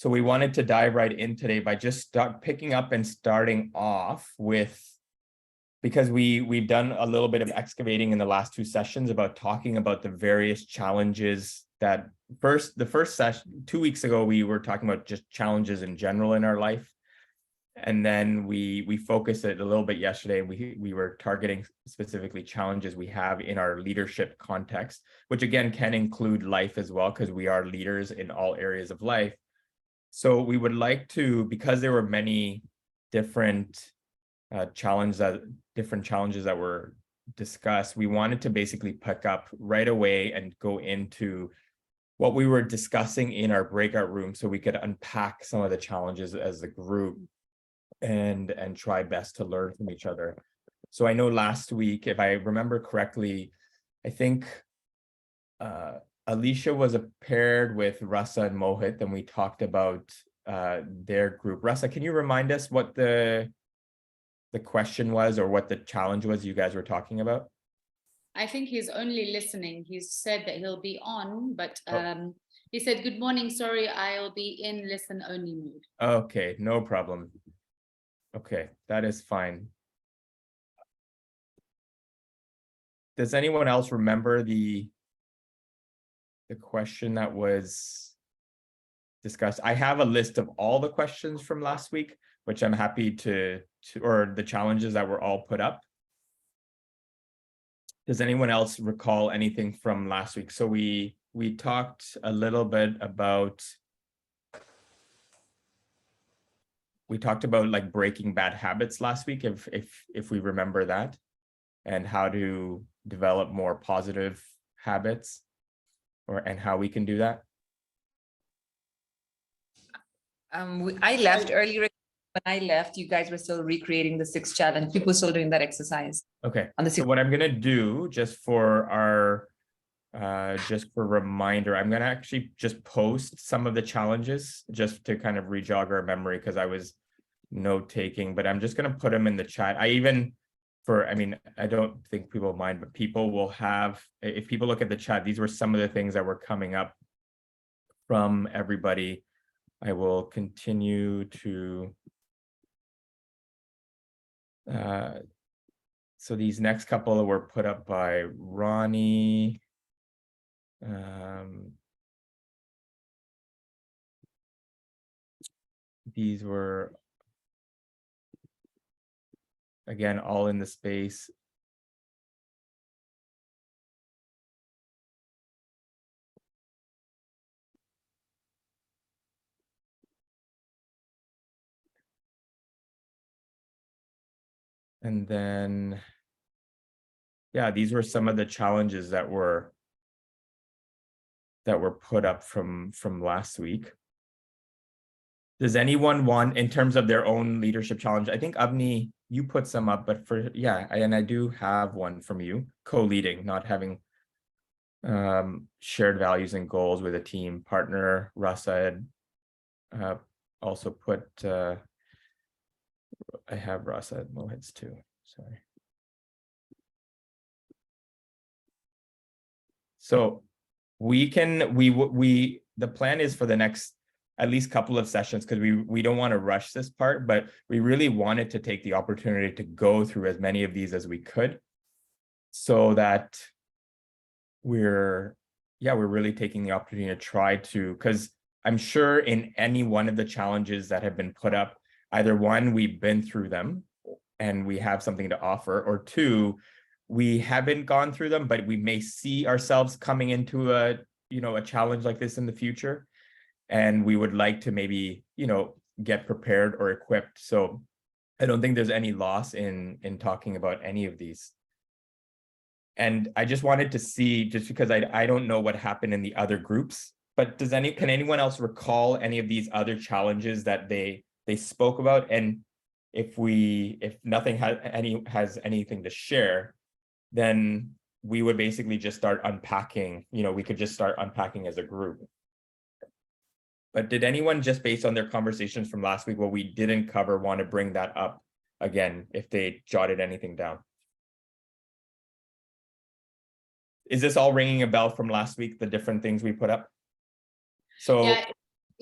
So we wanted to dive right in today by just picking up and starting off with, because we've done a little bit of excavating in the last two sessions about talking about the various challenges that the first session 2 weeks ago, we were talking about just challenges in general in our life. And then we focused it a little bit yesterday. We were targeting specifically challenges we have in our leadership context, which again can include life as well, because we are leaders in all areas of life. So we would like to, because there were many different challenges that were discussed, we wanted to basically pick up right away and go into what we were discussing in our breakout room so we could unpack some of the challenges as a group and try best to learn from each other. So I know last week, if I remember correctly, I think Alicia was paired with Rasa and Mohit, and we talked about their group. Rasa, can you remind us what the question was or what the challenge was you guys were talking about? I think he's only listening. He's said that he'll be on, but he said, "Good morning, sorry, I'll be in listen only mode." Okay, no problem. Okay, that is fine. Does anyone else remember the question that was discussed? I have a list of all the questions from last week, which I'm happy to or the challenges that were all put up. Does anyone else recall anything from last week? So we talked a little bit about, like breaking bad habits last week, if we remember that, and how to develop more positive habits, and how we can do that. I left earlier. When I left, you guys were still recreating the 6 challenge. People were still doing that exercise. Okay. On the so what I'm gonna do, just for reminder, I'm gonna actually just post some of the challenges just to kind of rejog our memory, because I was note taking, but I'm just gonna put them in the chat. I don't think people mind, but people will have, if people look at the chat, these were some of the things that were coming up from everybody. I will continue to so these next couple were put up by Ronnie. These were, again, all in the space. And then, yeah, these were some of the challenges that were put up from last week. Does anyone want, in terms of their own leadership challenge? I think Avni, you put some up, but I do have one from you, co-leading, not having shared values and goals with a team partner. Rasa had also put, I have Rasa at Mohit's too, sorry. So the plan is for the next at least couple of sessions, because we don't want to rush this part, but we really wanted to take the opportunity to go through as many of these as we could, so that we're really taking the opportunity to try to, because I'm sure in any one of the challenges that have been put up, either one, we've been through them and we have something to offer, or two, we haven't gone through them, but we may see ourselves coming into a challenge like this in the future. And we would like to maybe, get prepared or equipped. So I don't think there's any loss in talking about any of these. And I just wanted to see, just because I don't know what happened in the other groups, but can anyone else recall any of these other challenges that they spoke about? And if nothing has anything to share, then we would basically just start unpacking, we could just start unpacking as a group. But did anyone, just based on their conversations from last week, what we didn't cover, want to bring that up again, if they jotted anything down? Is this all ringing a bell from last week, the different things we put up? So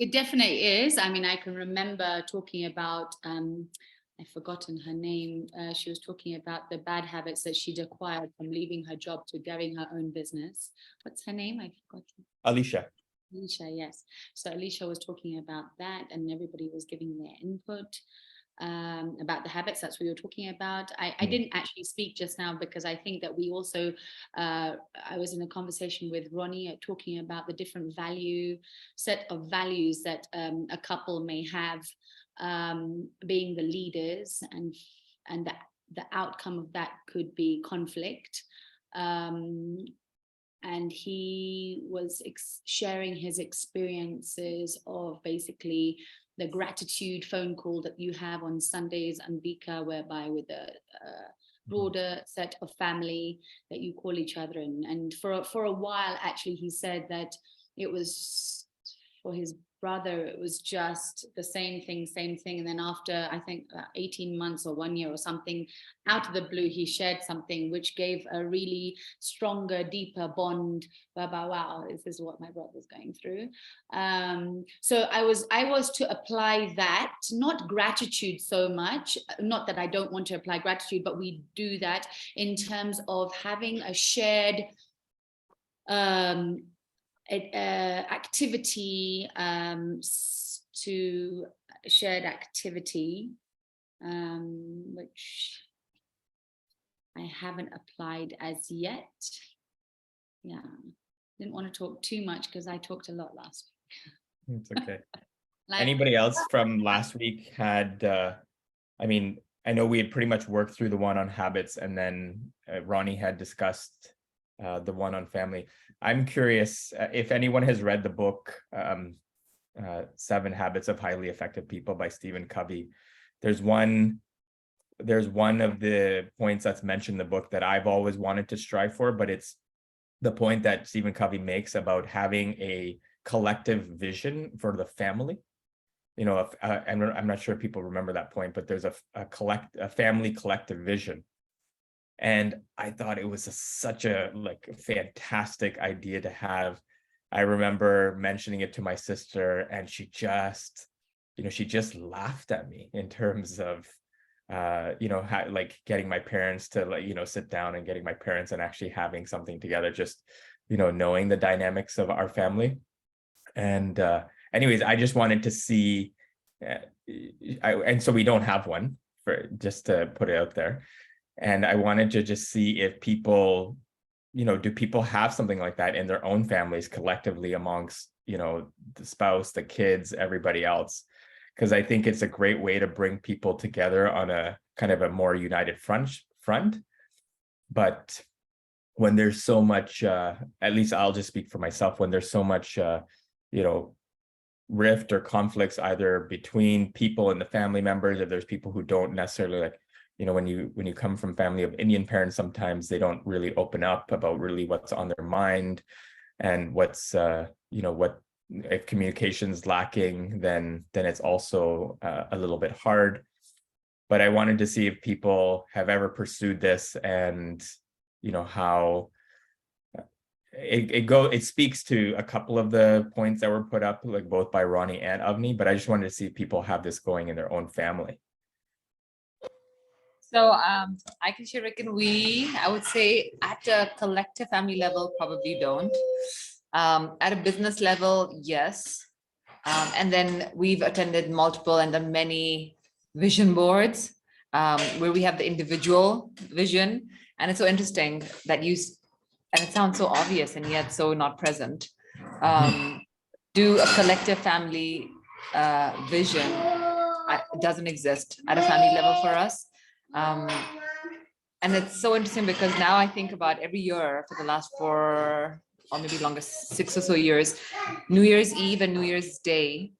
It definitely is. I mean, I can remember talking about, I've forgotten her name. She was talking about the bad habits that she'd acquired from leaving her job to getting her own business. What's her name? I've forgotten. Alicia. Alicia, yes. So Alicia was talking about that, and everybody was giving their input about the habits. That's what you're talking about. I didn't actually speak just now because I think that we also, I was in a conversation with Ronnie talking about the different set of values that a couple may have, being the leaders, and the outcome of that could be conflict. And he was sharing his experiences of basically the gratitude phone call that you have on Sundays, Anvika, whereby with a broader set of family that you call each other in. And for a while, actually, he said that it was for his brother, it was just the same thing. And then after, I think 18 months or 1 year or something, out of the blue, he shared something which gave a really stronger, deeper bond. Wow, this is what my brother's going through. So I was to apply that, not gratitude so much, not that I don't want to apply gratitude, but we do that in terms of having a shared activity, to shared activity, which I haven't applied as yet. Yeah, didn't want to talk too much because I talked a lot last week. It's okay. Anybody else from last week had, I mean, I know we had pretty much worked through the one on habits, and then Ronnie had discussed the one on family. I'm curious if anyone has read the book, 7 Habits of Highly Effective People by Stephen Covey. There's one of the points that's mentioned in the book that I've always wanted to strive for, but it's the point that Stephen Covey makes about having a collective vision for the family. You know, I'm not sure if people remember that point, but there's a family collective vision. And I thought it was such a fantastic idea to have. I remember mentioning it to my sister, and she just laughed at me in terms of, getting my parents to sit down and getting my parents and actually having something together, just, knowing the dynamics of our family. And anyways, I just wanted to see, and so we don't have one, for just to put it out there. And I wanted to just see if people, do people have something like that in their own families collectively amongst, the spouse, the kids, everybody else? Because I think it's a great way to bring people together on a kind of a more united front. But when there's so much, at least I'll just speak for myself, when there's so much, rift or conflicts either between people and the family members, if there's people who don't necessarily when you come from family of Indian parents, sometimes they don't really open up about really what's on their mind, and what's what if communication's lacking, then it's also a little bit hard. But I wanted to see if people have ever pursued this, and how it speaks to a couple of the points that were put up, both by Ronnie and Avni, but I just wanted to see if people have this going in their own family. So I can share, Rick, and I would say at a collective family level, probably don't. At a business level, yes. And then we've attended multiple and done many vision boards where we have the individual vision. And it's so interesting that and it sounds so obvious and yet so not present. Do a collective family vision. It doesn't exist at a family level for us. And it's so interesting because now I think about every year for the last 4 or maybe longer, 6 or so years, New Year's Eve and New Year's Day,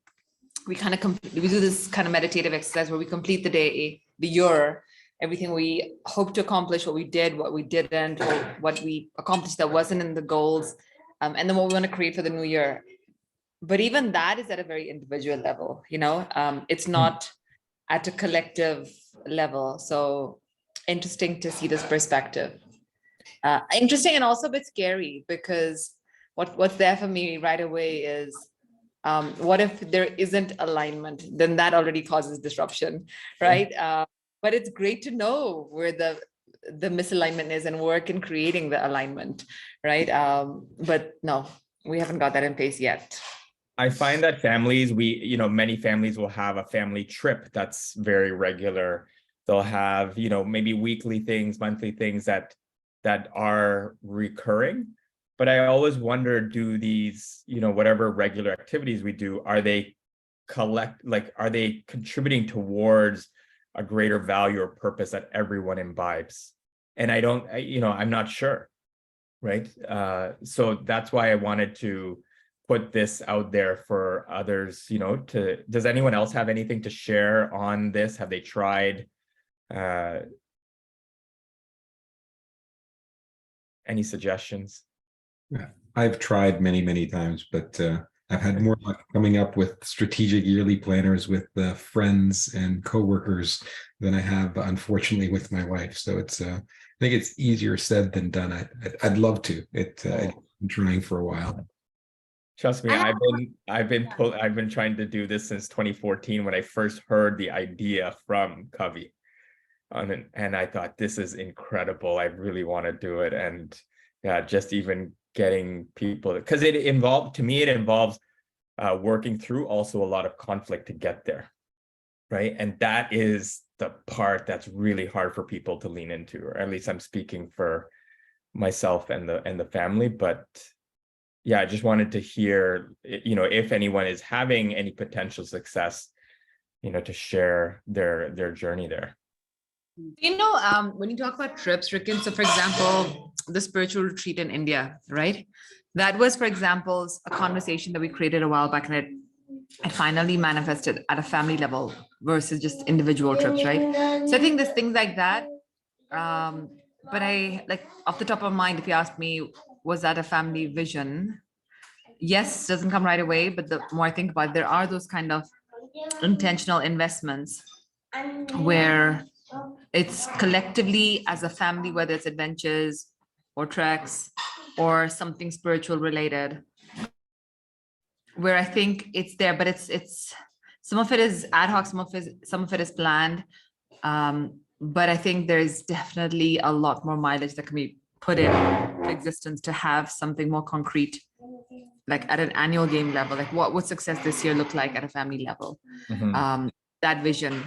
we do this kind of meditative exercise where we complete the year, everything we hope to accomplish, what we did, what we didn't, or what we accomplished that wasn't in the goals, and then what we want to create for the new year. But even that is at a very individual level, it's not at a collective level. So interesting to see this perspective. Interesting and also a bit scary, because what's there for me right away is What if there isn't alignment? Then that already causes disruption, right? But it's great to know where the misalignment is and work in creating the alignment, right? But no, we haven't got that in place yet. I find that families, many families will have a family trip that's very regular. They'll have, maybe weekly things, monthly things that are recurring. But I always wonder, do these, whatever regular activities we do, are they contributing towards a greater value or purpose that everyone imbibes? And I'm not sure, right? So that's why I wanted to put this out there for others, does anyone else have anything to share on this? Have they tried any suggestions? Yeah, I've tried many times, but I've had more luck coming up with strategic yearly planners with friends and coworkers than I have, unfortunately, with my wife. So I think it's easier said than done. I'd love to. I've been trying for a while. Trust me, I've been trying to do this since 2014 when I first heard the idea from Kavi. And I thought, this is incredible. I really want to do it. And yeah, just even getting people, because it involves working through also a lot of conflict to get there, right? And that is the part that's really hard for people to lean into, or at least I'm speaking for myself and the family. But yeah, I just wanted to hear, if anyone is having any potential success, to share their journey there. When you talk about trips, Rikin, so for example, the spiritual retreat in India, right? That was, for example, a conversation that we created a while back, and it finally manifested at a family level versus just individual trips, right? So I think there's things like that. But I, like, off the top of mind, if you ask me, was that a family vision? Yes, doesn't come right away, but the more I think about it, there are those kind of intentional investments where it's collectively as a family, whether it's adventures or treks or something spiritual related, where I think it's there, but it's some of it is ad hoc, some of it is planned. But I think there's definitely a lot more mileage that can be put into existence to have something more concrete, like at an annual game level, like what would success this year look like at a family level? That vision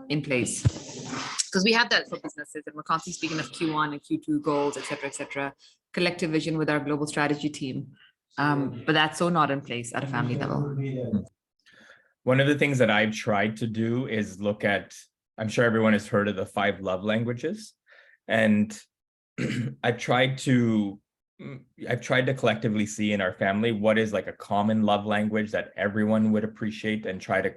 in place. Because we have that for businesses, and we're constantly speaking of Q1 and Q2 goals, et cetera, collective vision with our global strategy team. But that's so not in place at a family level. One of the things that I've tried to do is look at, I'm sure everyone has heard of the 5 love languages. And I've tried to collectively see in our family what is like a common love language that everyone would appreciate, and try to,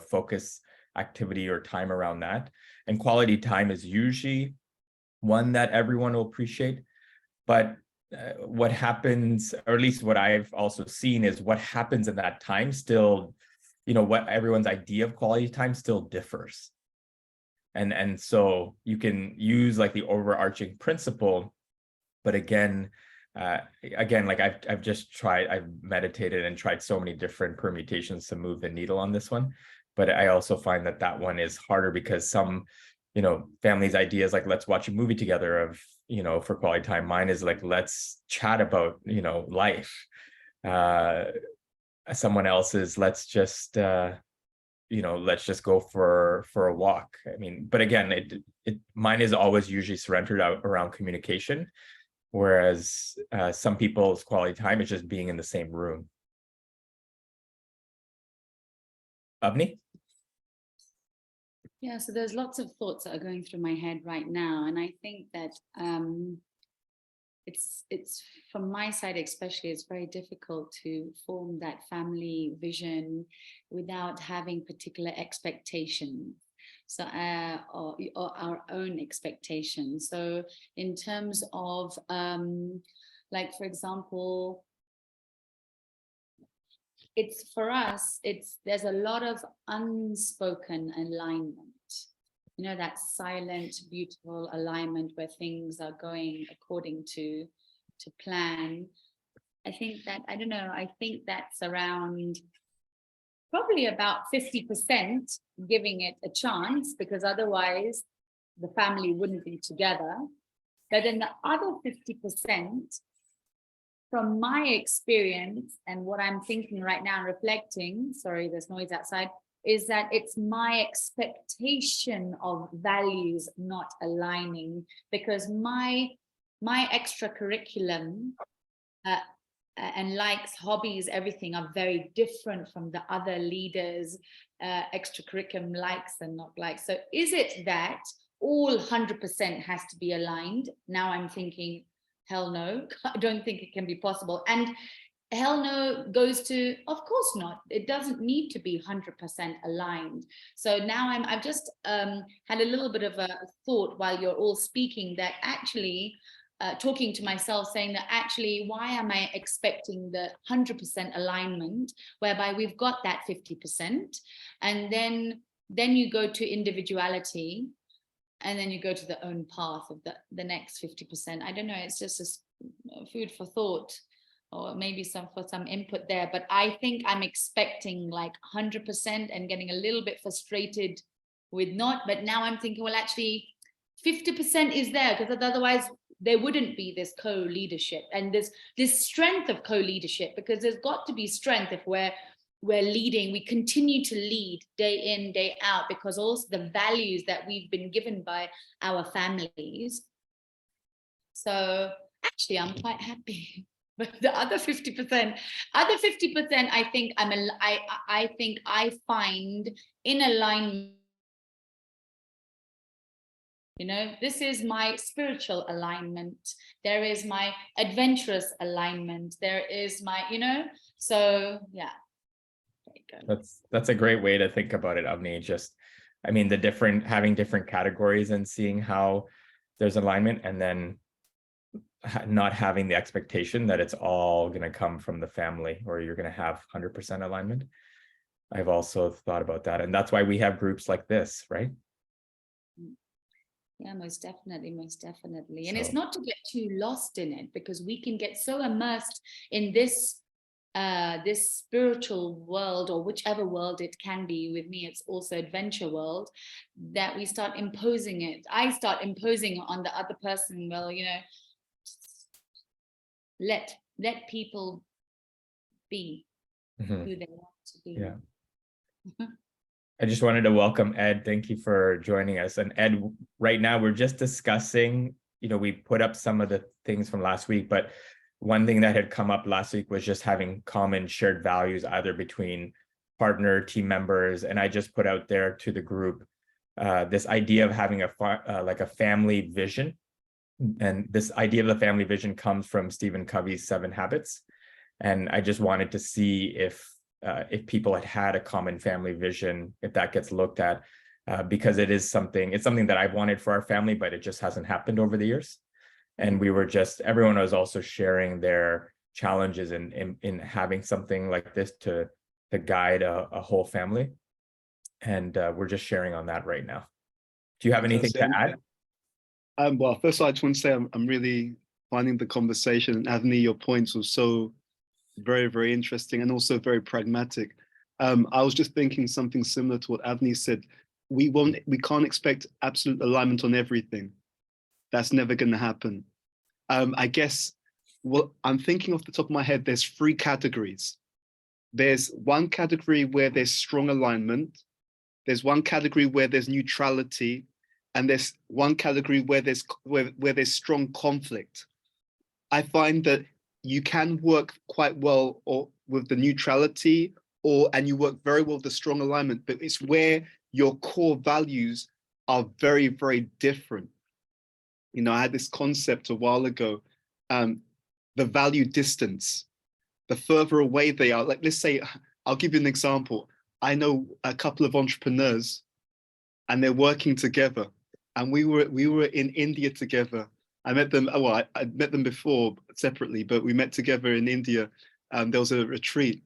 focus activity or time around that. And quality time is usually one that everyone will appreciate. But what happens, or at least what I've also seen, is what happens in that time still, what everyone's idea of quality time still differs. And so you can use like the overarching principle, but again, like I've meditated and tried so many different permutations to move the needle on this one. But I also find that one is harder because some, families' ideas like, let's watch a movie together of, for quality time. Mine is like, let's chat about, life. Someone else's, let's just go for a walk. I mean, but again, mine is always usually centered around communication. Whereas some people's quality time is just being in the same room. Avni? Yeah, so there's lots of thoughts that are going through my head right now. And I think that it's from my side especially, it's very difficult to form that family vision without having particular expectations. So or our own expectations. So in terms of like, for example, it's for us, there's a lot of unspoken alignment, that silent, beautiful alignment where things are going according to plan. I think that, I don't know, I think that's around probably about 50% giving it a chance, because otherwise the family wouldn't be together. But then the other 50%, from my experience and what I'm thinking right now, reflecting, sorry, there's noise outside, is that it's my expectation of values not aligning, because my extracurriculum and likes, hobbies, everything are very different from the other leaders' extracurriculum likes and not likes. So is it that all 100% has to be aligned? Now I'm thinking, hell no, I don't think it can be possible. And hell no goes to, of course not. It doesn't need to be 100% aligned. So now I've just had a little bit of a thought while you're all speaking, that actually talking to myself, saying that actually, why am I expecting the 100% alignment, whereby we've got that 50%, and then you go to individuality, and then you go to the own path of the next 50%. I don't know, it's just a food for thought, or maybe some input there. But I think I'm expecting like 100% and getting a little bit frustrated with not. But now I'm thinking, well, actually 50% is there, because otherwise there wouldn't be this co-leadership and this strength of co-leadership, because there's got to be strength if we're leading, we continue to lead day in, day out, because also the values that we've been given by our families. So actually, I'm quite happy. But the other 50%, I think I think I find in alignment. You know, this is my spiritual alignment. There is my adventurous alignment. There is my, you know, so yeah. That's a great way to think about it, Avni. Just, I mean, having different categories and seeing how there's alignment, and then not having the expectation that it's all going to come from the family, or you're going to have 100% alignment. I've also thought about that. And that's why we have groups like this, right? Yeah, most definitely. And it's not to get too lost in it, because we can get so immersed in this spiritual world, or whichever world it can be. With me, it's also adventure world, that we start imposing it. I start imposing on the other person. Well, you know, let people be who they want to be. Yeah. I just wanted to welcome Ed. Thank you for joining us. And Ed, right now we're just discussing, you know, we put up some of the things from last week, but one thing that had come up last week was just having common shared values, either between partner, team members. And I just put out there to the group this idea of having like a family vision. And this idea of the family vision comes from Stephen Covey's 7 Habits. And I just wanted to see if people had a common family vision, if that gets looked at, because it's something that I've wanted for our family, but it just hasn't happened over the years. And everyone was also sharing their challenges in having something like this to guide a whole family. And we're just sharing on that right now. Do you have anything to add? Well, first of all, I just want to say I'm really finding the conversation, and Avni, your points were so very, very interesting, and also very pragmatic. I was just thinking something similar to what Avni said. We can't expect absolute alignment on everything. That's never going to happen. I guess what I'm thinking off the top of my head, there's 3 categories. There's one category where there's strong alignment. There's one category where there's neutrality, and there's one category where there's strong conflict. I find that you can work quite well with the neutrality, and you work very well with the strong alignment, but it's where your core values are very, very different. You know, I had this concept a while ago, the value distance. The further away they are, like, let's say, I'll give you an example. I know a couple of entrepreneurs, and they're working together, and we were in India together. I met them, well, I met them before separately, but we met together in India. There was a retreat,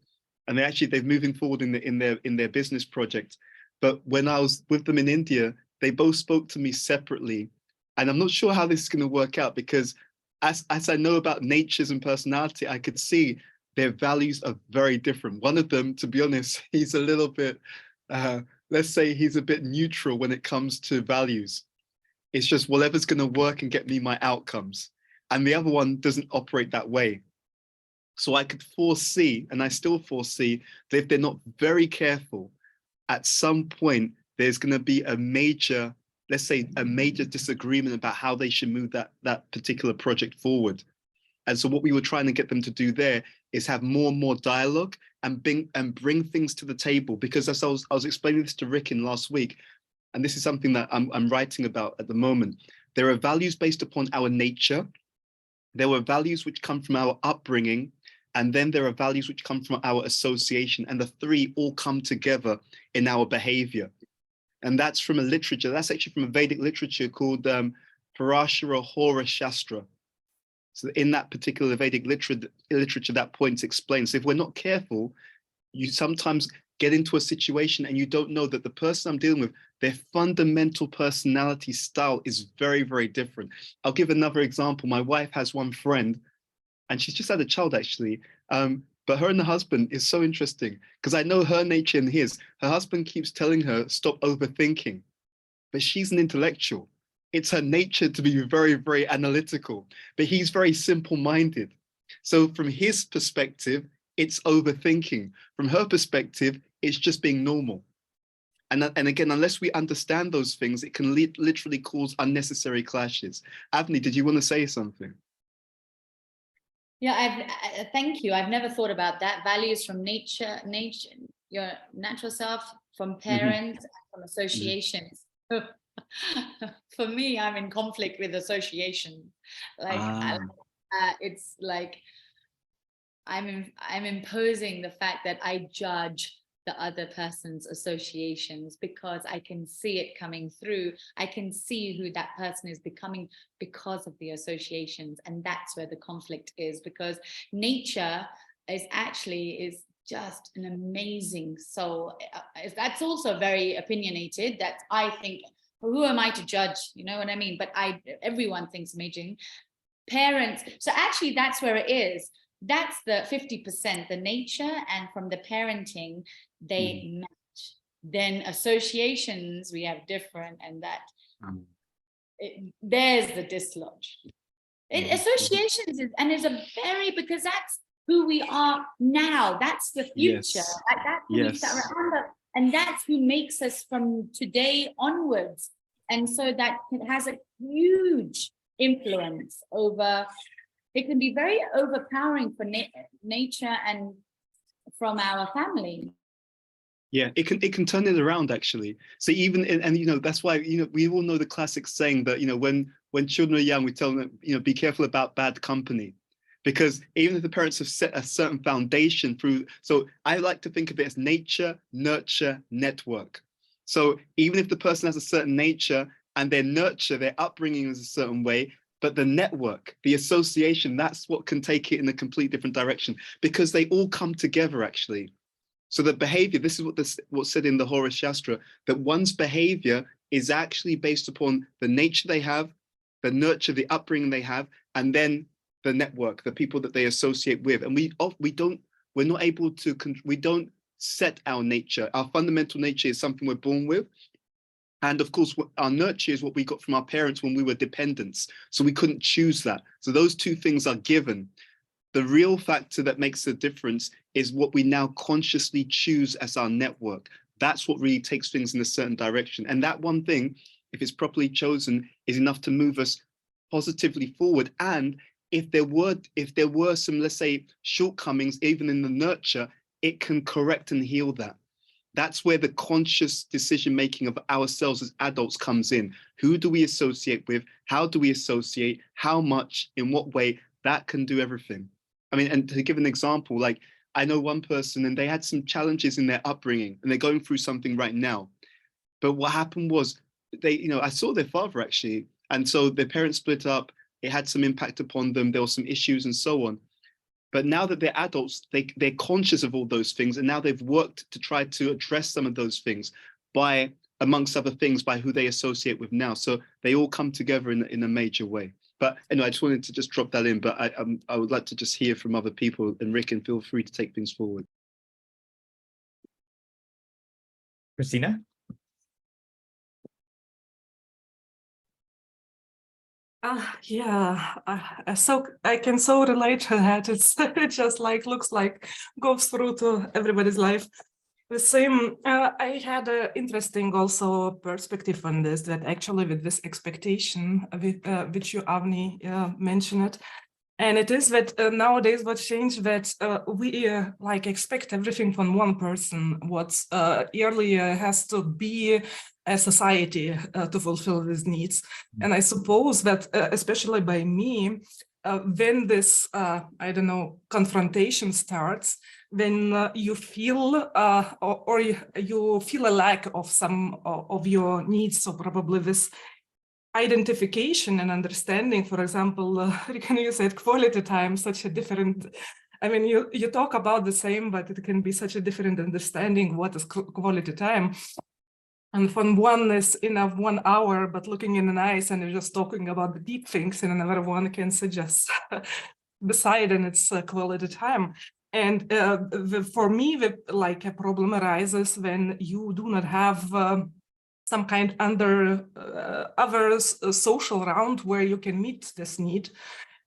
and they're moving forward in their business project. But when I was with them in India, they both spoke to me separately, and I'm not sure how this is going to work out, because as I know about natures and personality, I could see their values are very different. One of them, to be honest, he's a little bit, let's say he's a bit neutral when it comes to values. It's just whatever's going to work and get me my outcomes. And the other one doesn't operate that way. So I could foresee, and I still foresee, that if they're not very careful, at some point, there's going to be a major, let's say, a major disagreement about how they should move that particular project forward. And so what we were trying to get them to do there is have more and more dialogue and bring things to the table. Because as I was explaining this to Rick in last week, and this is something that I'm writing about at the moment, there are values based upon our nature. There were values which come from our upbringing, and then there are values which come from our association, and the three all come together in our behavior. And that's from a literature, that's actually from a Vedic literature called Parashara Hora Shastra. So in that particular Vedic literature, that point explains, if we're not careful, you sometimes get into a situation and you don't know that the person I'm dealing with, their fundamental personality style is very, very different. I'll give another example. My wife has one friend, and she's just had a child actually. But her and the husband is so interesting because I know her nature and his. Her husband keeps telling her, stop overthinking, but she's an intellectual. It's her nature to be very, very analytical, but he's very simple-minded. So from his perspective, it's overthinking. From her perspective, it's just being normal. And again, unless we understand those things, it can literally cause unnecessary clashes. Avni, did you want to say something? Yeah, thank you. I've never thought about that. Values from nature, your natural self, from parents, from associations. For me, I'm in conflict with association. Like it's like I'm imposing the fact that I judge the other person's associations because I can see it coming through. I can see who that person is becoming because of the associations, and that's where the conflict is, because nature is just an amazing soul. That's also very opinionated. That I think, who am I to judge? You know what I mean? But everyone thinks amazing. Parents. So actually, that's where it is. That's the 50%, the nature, and from the parenting, they match. Then associations, we have different, and that there's the dislodge. Associations is a very, because that's who we are now. That's the future. Yes. That's who we start around, and that's who makes us from today onwards. And so that it has a huge influence over. It can be very overpowering for nature and from our family. Yeah, it can turn it around actually. So even and you know, that's why, you know, we all know the classic saying that, you know, when children are young, we tell them, you know, be careful about bad company, because even if the parents have set a certain foundation through, so I like to think of it as nature, nurture, network. So even if the person has a certain nature and their nurture, their upbringing is a certain way, but the network, the association, that's what can take it in a complete different direction, because they all come together actually. So the behavior, this is what's said in the Hora Shastra, that one's behavior is actually based upon the nature they have, the nurture, the upbringing they have, and then the network, the people that they associate with. And we're not able to, we don't set our nature. Our fundamental nature is something we're born with. And of course, our nurture is what we got from our parents when we were dependents. So we couldn't choose that. So those two things are given. The real factor that makes the difference is what we now consciously choose as our network. That's what really takes things in a certain direction. And that one thing, if it's properly chosen, is enough to move us positively forward. And if there were some, let's say, shortcomings, even in the nurture, it can correct and heal that. That's where the conscious decision-making of ourselves as adults comes in. Who do we associate with? How do we associate? How much? In what way? That can do everything. I mean, and to give an example, like I know one person and they had some challenges in their upbringing and they're going through something right now. But what happened was I saw their father actually. And so their parents split up. It had some impact upon them. There were some issues and so on. But now that they're adults, they're conscious of all those things. And now they've worked to try to address some of those things by, amongst other things, by who they associate with now. So they all come together in a major way. But anyway, I just wanted to just drop that in. But I would like to just hear from other people, and Rick, and feel free to take things forward. Christina? Yeah, so I can so relate to that. It just like looks like goes through to everybody's life. The same. I had an interesting also perspective on this, that actually with this expectation, which you Avni mentioned it, and it is that nowadays what changed, that we like expect everything from one person. What earlier has to be a society to fulfill these needs. And I suppose that especially by me, when this, I don't know, confrontation starts, when you feel or you feel a lack of some of your needs, so probably this identification and understanding. For example, you said quality time, such a different, I mean, you talk about the same, but it can be such a different understanding what is quality time. And from one is enough 1 hour, but looking in the eyes and you're just talking about the deep things, and another one can suggest beside, and it's quality time. And for me, like a problem arises when you do not have some kind other social round where you can meet this need.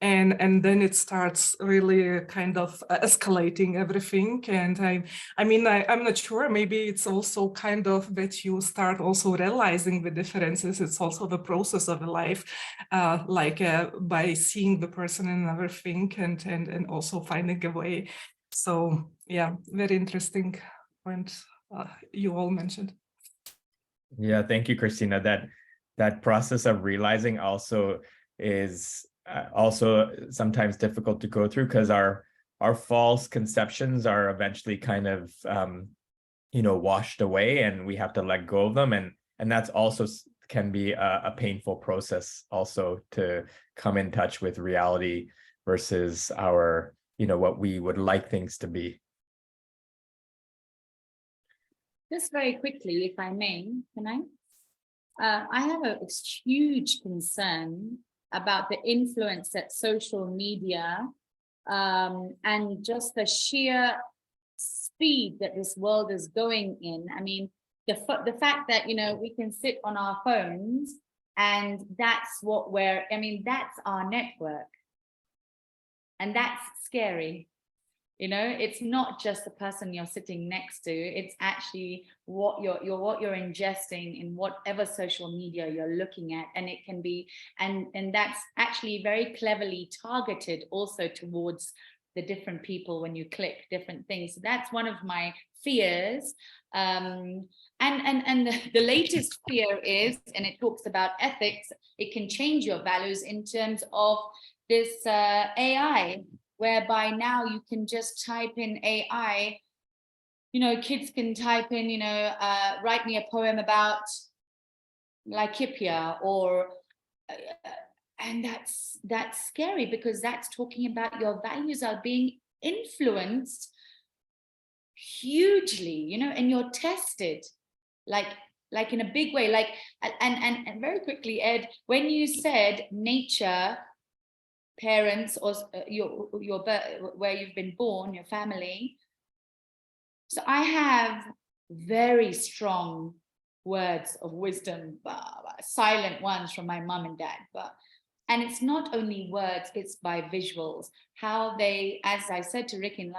And then it starts really kind of escalating everything. And I mean, I'm not sure, maybe it's also kind of that you start also realizing the differences. It's also the process of a life, by seeing the person in another thing and also finding a way. So yeah, very interesting point you all mentioned. Yeah, thank you, Christina. That process of realizing also is also sometimes difficult to go through, because our false conceptions are eventually kind of washed away, and we have to let go of them, and that's also can be a painful process also, to come in touch with reality versus our what we would like things to be. Just very quickly, if I may, can I? I have a huge concern about the influence that social media and just the sheer speed that this world is going in. I mean, the fact that, we can sit on our phones and that's that's our network. And that's scary. It's not just the person you're sitting next to, it's actually what you're ingesting in whatever social media you're looking at. And it can be, and that's actually very cleverly targeted also towards the different people when you click different things. So that's one of my fears. And the latest fear is, and it talks about ethics, it can change your values in terms of this AI, whereby now you can just type in AI, kids can type in, write me a poem about Laikipia, or, and that's scary, because that's talking about your values are being influenced hugely, and you're tested, like in a big way, like, and very quickly, Ed, when you said nature, parents, or your where you've been born, your family. So I have very strong words of wisdom, silent ones from my mom and dad, and it's not only words, it's by visuals, how they, as I said to Rick in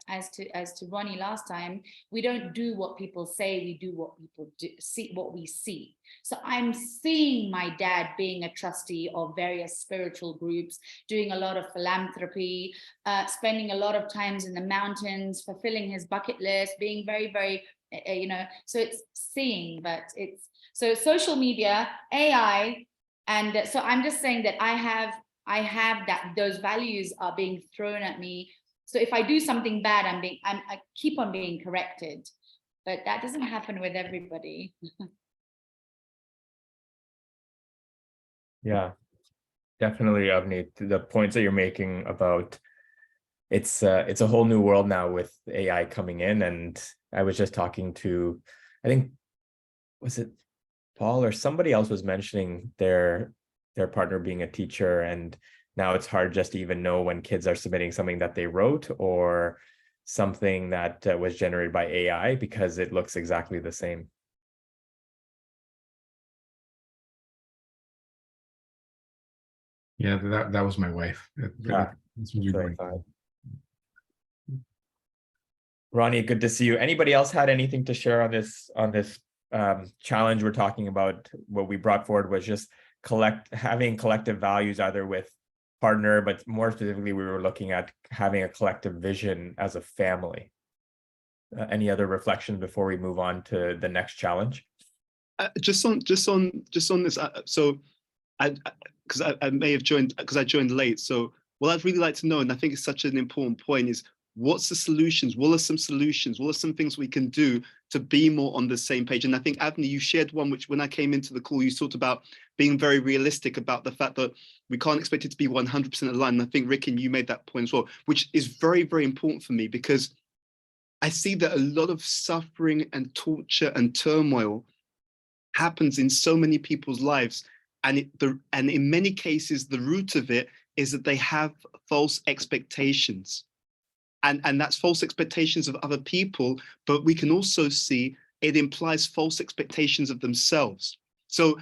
as to Ronnie last time, we don't do what people say, we do what people do, see what we see. So I'm seeing my dad being a trustee of various spiritual groups, doing a lot of philanthropy, spending a lot of times in the mountains, fulfilling his bucket list, being very, very, so it's seeing, but it's, so social media, AI, and so I'm just saying that I have that, those values are being thrown at me. So if I do something bad, I keep on being corrected, but that doesn't happen with everybody. Yeah, definitely, Avni, the points that you're making about it's a whole new world now with AI coming in. And I was just talking to, I think, was it Paul or somebody else was mentioning their partner being a teacher, and now it's hard just to even know when kids are submitting something that they wrote or something that was generated by AI, because it looks exactly the same. Yeah, that was my wife. Yeah, This was that's what I great. thought. Ronnie, good to see you. Anybody else had anything to share on this challenge we're talking about? What we brought forward was just having collective values, either with partner, but more specifically, we were looking at having a collective vision as a family. Any other reflection before we move on to the next challenge? Just on this. So because I may have joined, because I joined late. So what I'd really like to know, and I think it's such an important point, is what's the solutions? What are some solutions? What are some things we can do to be more on the same page? And I think, Avni, you shared one, which when I came into the call, you talked about being very realistic about the fact that we can't expect it to be 100% aligned. And I think, Rick, and you made that point as well, which is very, very important for me, because I see that a lot of suffering and torture and turmoil happens in so many people's lives. And in many cases, the root of it is that they have false expectations. And that's false expectations of other people, but we can also see it implies false expectations of themselves. So,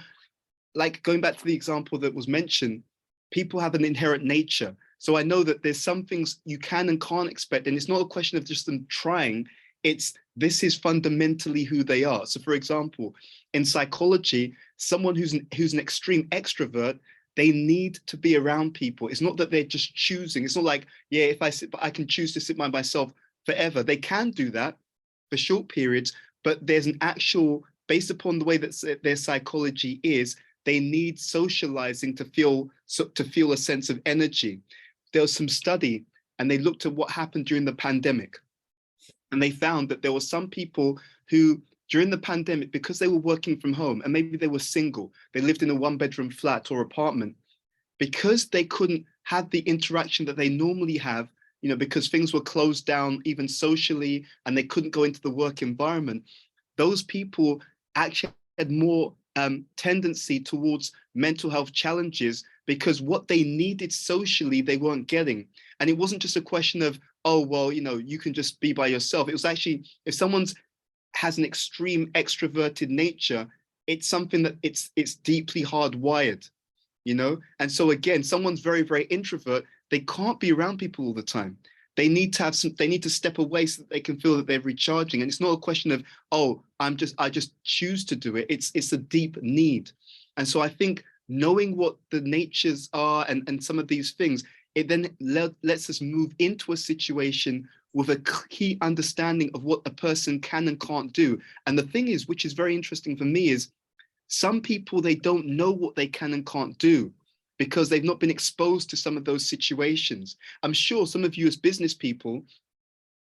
like going back to the example that was mentioned, people have an inherent nature. So I know that there's some things you can and can't expect, and it's not a question of just them trying, this is fundamentally who they are. So for example, in psychology, someone who's an extreme extrovert, they need to be around people. It's not that they're just choosing. It's not like, yeah, if I can choose to sit by myself forever. They can do that for short periods, but there's an actual, based upon the way that their psychology is, they need socializing to feel a sense of energy. There was some study, and they looked at what happened during the pandemic. And they found that there were some people who, during the pandemic, because they were working from home, and maybe they were single, they lived in a one-bedroom flat or apartment, because they couldn't have the interaction that they normally have, because things were closed down, even socially, and they couldn't go into the work environment, those people actually had more tendency towards mental health challenges, because what they needed socially, they weren't getting. And it wasn't just a question of, oh, well, you can just be by yourself. It was actually, if someone has an extreme extroverted nature, it's something that it's deeply hardwired, And so again, someone's very, very introvert, they can't be around people all the time. They need to step away so that they can feel that they're recharging. And it's not a question of, oh, I just choose to do it. It's a deep need. And so I think knowing what the natures are and some of these things, it then lets us move into a situation with a key understanding of what a person can and can't do. And the thing is, which is very interesting for me, is some people, they don't know what they can and can't do because they've not been exposed to some of those situations. I'm sure some of you as business people,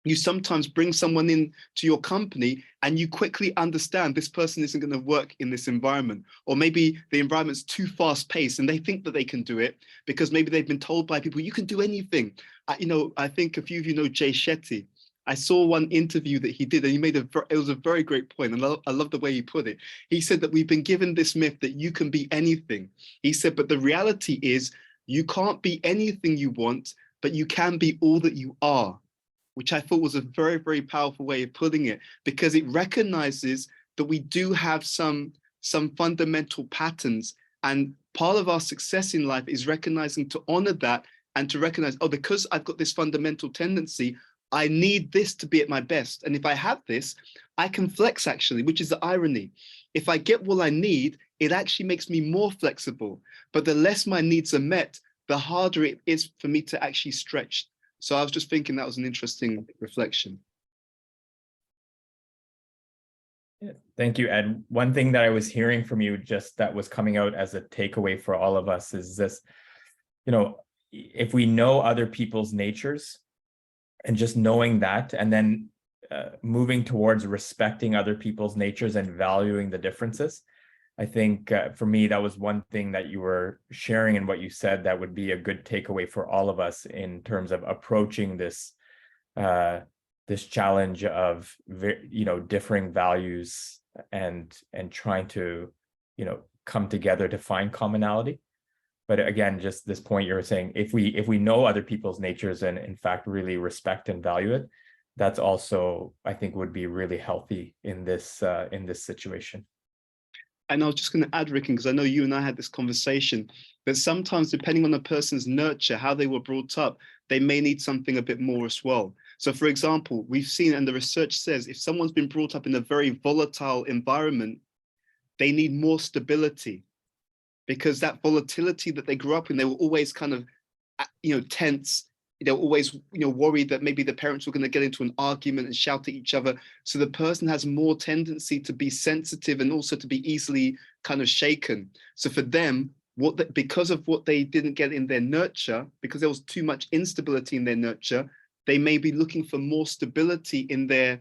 you sometimes bring someone in to your company and you quickly understand this person isn't going to work in this environment, or maybe the environment's too fast paced and they think that they can do it because maybe they've been told by people, you can do anything. I think a few of you know Jay Shetty. I saw one interview that he did and he made it was a very great point. And I love the way he put it. He said that we've been given this myth that you can be anything. He said, but the reality is you can't be anything you want, but you can be all that you are, which I thought was a very, very powerful way of putting it, because it recognizes that we do have some fundamental patterns. And part of our success in life is recognizing to honor that and to recognize, oh, because I've got this fundamental tendency, I need this to be at my best. And if I have this, I can flex actually, which is the irony. If I get what I need, it actually makes me more flexible. But the less my needs are met, the harder it is for me to actually stretch. So I was just thinking that was an interesting reflection. Thank you, Ed. One thing that I was hearing from you, just that was coming out as a takeaway for all of us, is this, if we know other people's natures and just knowing that, and then moving towards respecting other people's natures and valuing the differences, I think for me, that was one thing that you were sharing and what you said that would be a good takeaway for all of us in terms of approaching this this challenge of differing values and trying to come together to find commonality. But again, just this point you're saying, if we know other people's natures and in fact really respect and value it, that's also, I think, would be really healthy in this situation. And I was just going to add, Ricken, because I know you and I had this conversation, that sometimes depending on the person's nurture, how they were brought up, they may need something a bit more as well. So for example, we've seen, and the research says, if someone's been brought up in a very volatile environment, they need more stability, because that volatility that they grew up in, they were always kind of, tense. They were always, worried that maybe the parents were going to get into an argument and shout at each other. So the person has more tendency to be sensitive and also to be easily kind of shaken. So for them, because of what they didn't get in their nurture, because there was too much instability in their nurture, they may be looking for more stability in their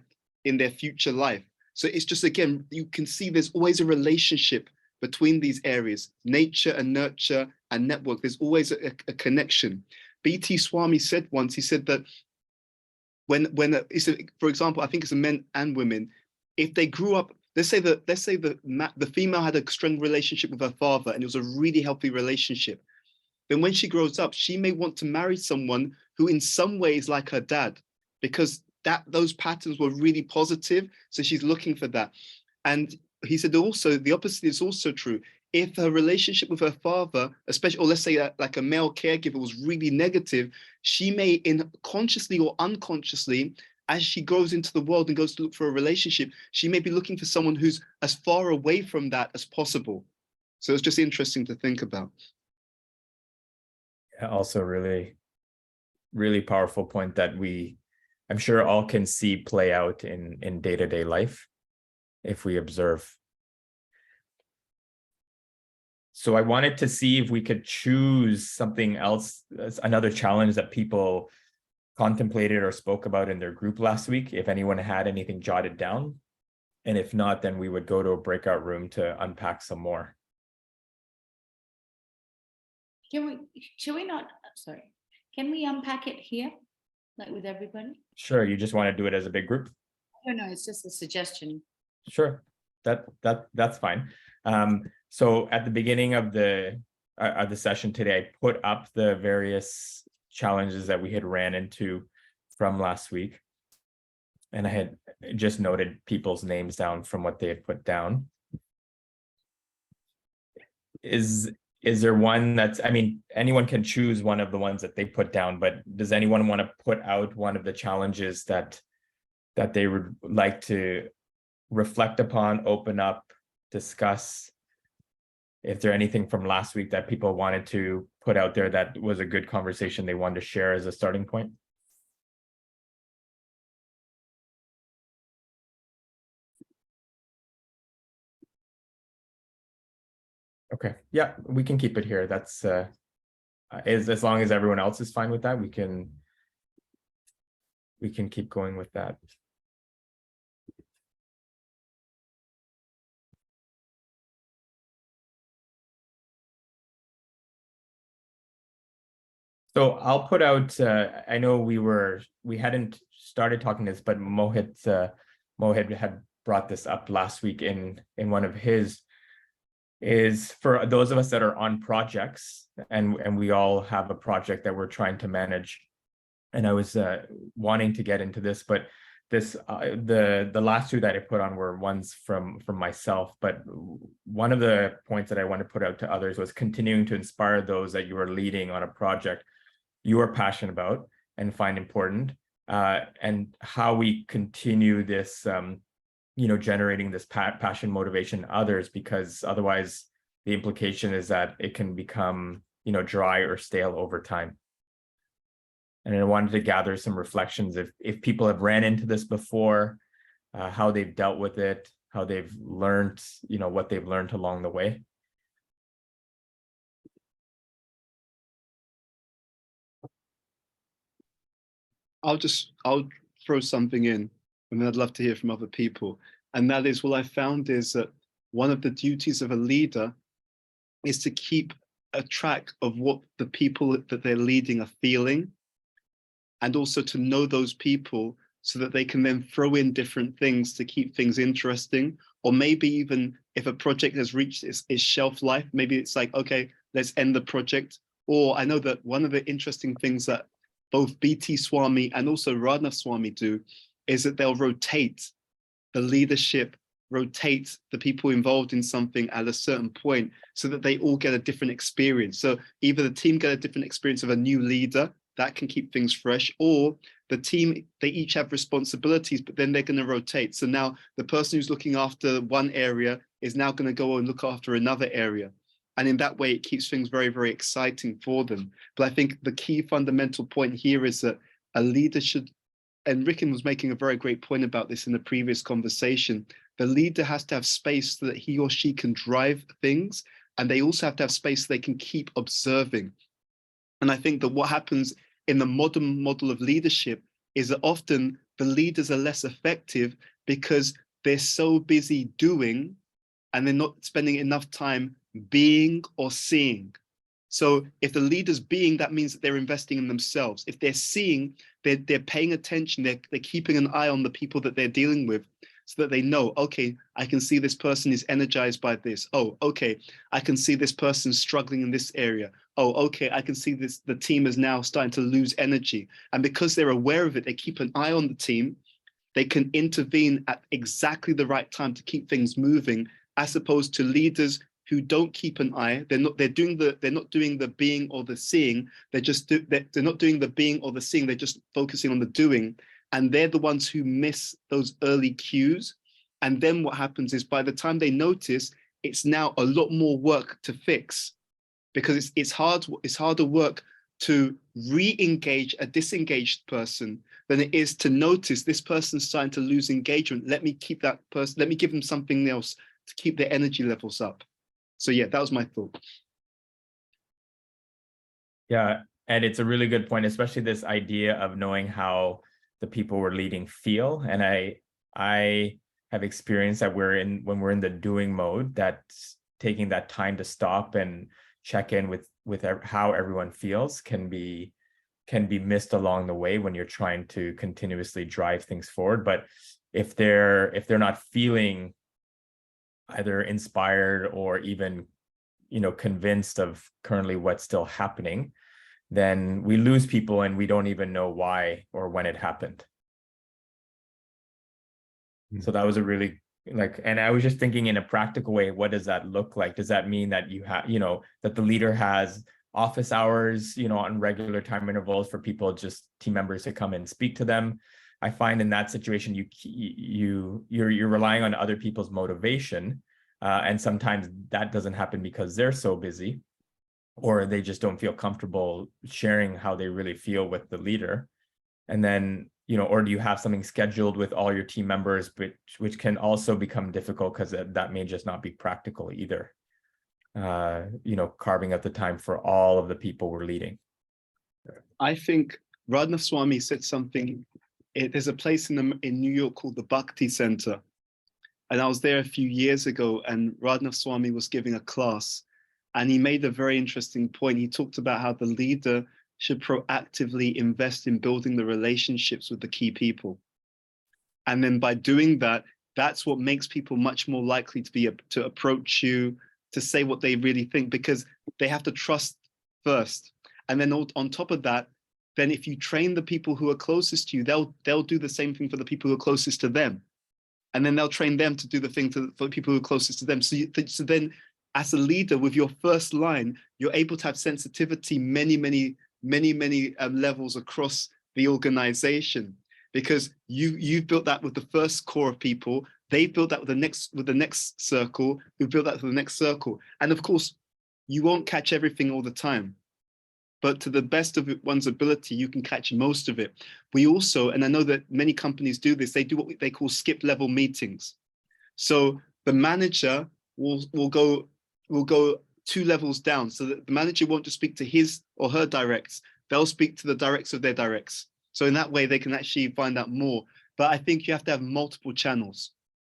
future life. So it's just, again, you can see there's always a relationship between these areas, nature and nurture and network. There's always a connection. B.T. Swami said once, he said that for example, I think it's men and women, if they grew up, let's say the female had a strong relationship with her father and it was a really healthy relationship, then when she grows up, she may want to marry someone who in some ways like her dad, because those patterns were really positive. So she's looking for that. And he said also the opposite is also true. If her relationship with her father, especially, or let's say like a male caregiver, was really negative, she may, consciously or unconsciously, as she goes into the world and goes to look for a relationship, she may be looking for someone who's as far away from that as possible. So it's just interesting to think about. Also really, really powerful point that I'm sure all can see play out in day-to-day life if we observe. So I wanted to see if we could choose something else, another challenge that people contemplated or spoke about in their group last week, if anyone had anything jotted down. And if not, then we would go to a breakout room to unpack some more. Can we unpack it here, like with everybody? Sure, you just want to do it as a big group? No, it's just a suggestion. Sure, that's fine. So at the beginning of the session today, I put up the various challenges that we had ran into from last week. And I had just noted people's names down from what they had put down. Is there one that's, I mean, anyone can choose one of the ones that they put down, but does anyone want to put out one of the challenges that they would like to reflect upon, open up, discuss? If there anything from last week that people wanted to put out there that was a good conversation they wanted to share as a starting point? Okay, yeah, we can keep it here. That's as long as everyone else is fine with that, we can keep going with that. So I'll put out, I know we hadn't started talking this, but Mohit had brought this up last week in one of his, is for those of us that are on projects, and we all have a project that we're trying to manage. And I was wanting to get into this, but this the last two that I put on were ones from myself, but one of the points that I want to put out to others was continuing to inspire those that you are leading on a project you are passionate about and find important, and how we continue this, generating this passion, motivation in others, because otherwise the implication is that it can become, dry or stale over time. And I wanted to gather some reflections if people have ran into this before, how they've dealt with it, how they've learned, what they've learned along the way. I'll throw something in, and then I'd love to hear from other people. And that is, what I found is that one of the duties of a leader is to keep a track of what the people that they're leading are feeling, and also to know those people so that they can then throw in different things to keep things interesting. Or maybe even if a project has reached its shelf life, maybe it's like, okay, let's end the project. Or I know that one of the interesting things that both BT Swami and also Radhanath Swami do is that they'll rotate the leadership, rotate the people involved in something at a certain point so that they all get a different experience. So either the team get a different experience of a new leader, that can keep things fresh, or the team, they each have responsibilities, but then they're going to rotate. So now the person who's looking after one area is now going to go and look after another area. And in that way, it keeps things very, very exciting for them. But I think the key fundamental point here is that a leader should, and Ricken was making a very great point about this in the previous conversation, the leader has to have space so that he or she can drive things, and they also have to have space so they can keep observing. And I think that what happens in the modern model of leadership is that often the leaders are less effective because they're so busy doing and they're not spending enough time being or seeing. So if the leader's being, that means that they're investing in themselves. If they're seeing, they're paying attention, they're keeping an eye on the people that they're dealing with so that they know, okay, I can see this person is energized by this. Oh, okay, I can see this person struggling in this area. Oh, okay, I can see this, the team is now starting to lose energy. And because they're aware of it, they keep an eye on the team, they can intervene at exactly the right time to keep things moving, as opposed to leaders who don't keep an eye. They're not doing the being or the seeing. They're not doing the being or the seeing. They're just focusing on the doing, and they're the ones who miss those early cues. And then what happens is by the time they notice, it's now a lot more work to fix, because it's harder work to re-engage a disengaged person than it is to notice this person's starting to lose engagement. Let me keep that person, let me give them something else to keep their energy levels up. So yeah, that was my thought. Yeah, and it's a really good point, especially this idea of knowing how the people we're leading feel. And I have experienced that when we're in the doing mode, that taking that time to stop and check in with how everyone feels can be missed along the way when you're trying to continuously drive things forward. But if they're not feeling either inspired or even, convinced of currently what's still happening, then we lose people and we don't even know why or when it happened. So that was a really and I was just thinking in a practical way, what does that look like? Does that mean that you have, that the leader has office hours, on regular time intervals for people, just team members to come and speak to them? I find in that situation, you're relying on other people's motivation. And sometimes that doesn't happen because they're so busy, or they just don't feel comfortable sharing how they really feel with the leader. And then, or do you have something scheduled with all your team members, which can also become difficult because that may just not be practical either. Carving out the time for all of the people we're leading. I think Radhanath Swami said something. There's a place in New York called the Bhakti Center. And I was there a few years ago, and Radhanath Swami was giving a class, and he made a very interesting point. He talked about how the leader should proactively invest in building the relationships with the key people. And then by doing that, that's what makes people much more likely to approach you, to say what they really think, because they have to trust first. And then on top of that, then if you train the people who are closest to you, they'll do the same thing for the people who are closest to them. And then they'll train them to do the thing for the people who are closest to them. So then as a leader with your first line, you're able to have sensitivity many levels across the organization, because you've built that with the first core of people. They built that with the next circle, who built that for the next circle. And of course, you won't catch everything all the time, but to the best of one's ability, you can catch most of it. We also, and I know that many companies do this, they do what they call skip level meetings. So the manager will go 2 levels down, so that the manager won't just speak to his or her directs, they'll speak to the directs of their directs. So in that way, they can actually find out more. But I think you have to have multiple channels.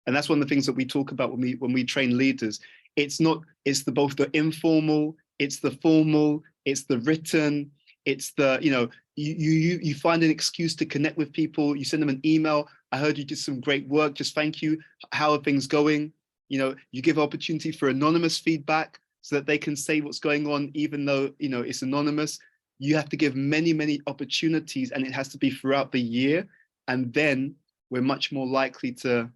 And that's one of the things that we talk about when we train leaders. It's both the informal, it's the formal, it's the written, it's the, you find an excuse to connect with people. You send them an email. I heard you did some great work. Just thank you. How are things going? You give opportunity for anonymous feedback. so that they can say what's going on, even though, you know, it's anonymous. You have to give many, many opportunities, and it has to be throughout the year. And then we're much more likely to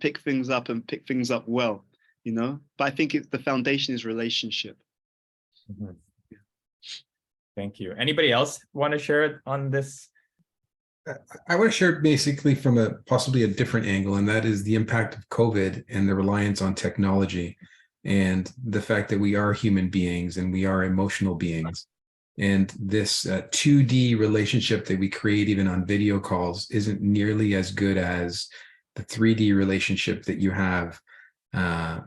pick things up and pick things up well, you know. But I think the foundation is relationship. Mhm. Thank you. Anybody else want to share on this? I want to share it basically from a possibly a different angle, and that is the impact of COVID and the reliance on technology, and the fact that we are human beings and we are emotional beings. And this 2D relationship that we create even on video calls isn't nearly as good as the 3D relationship that you have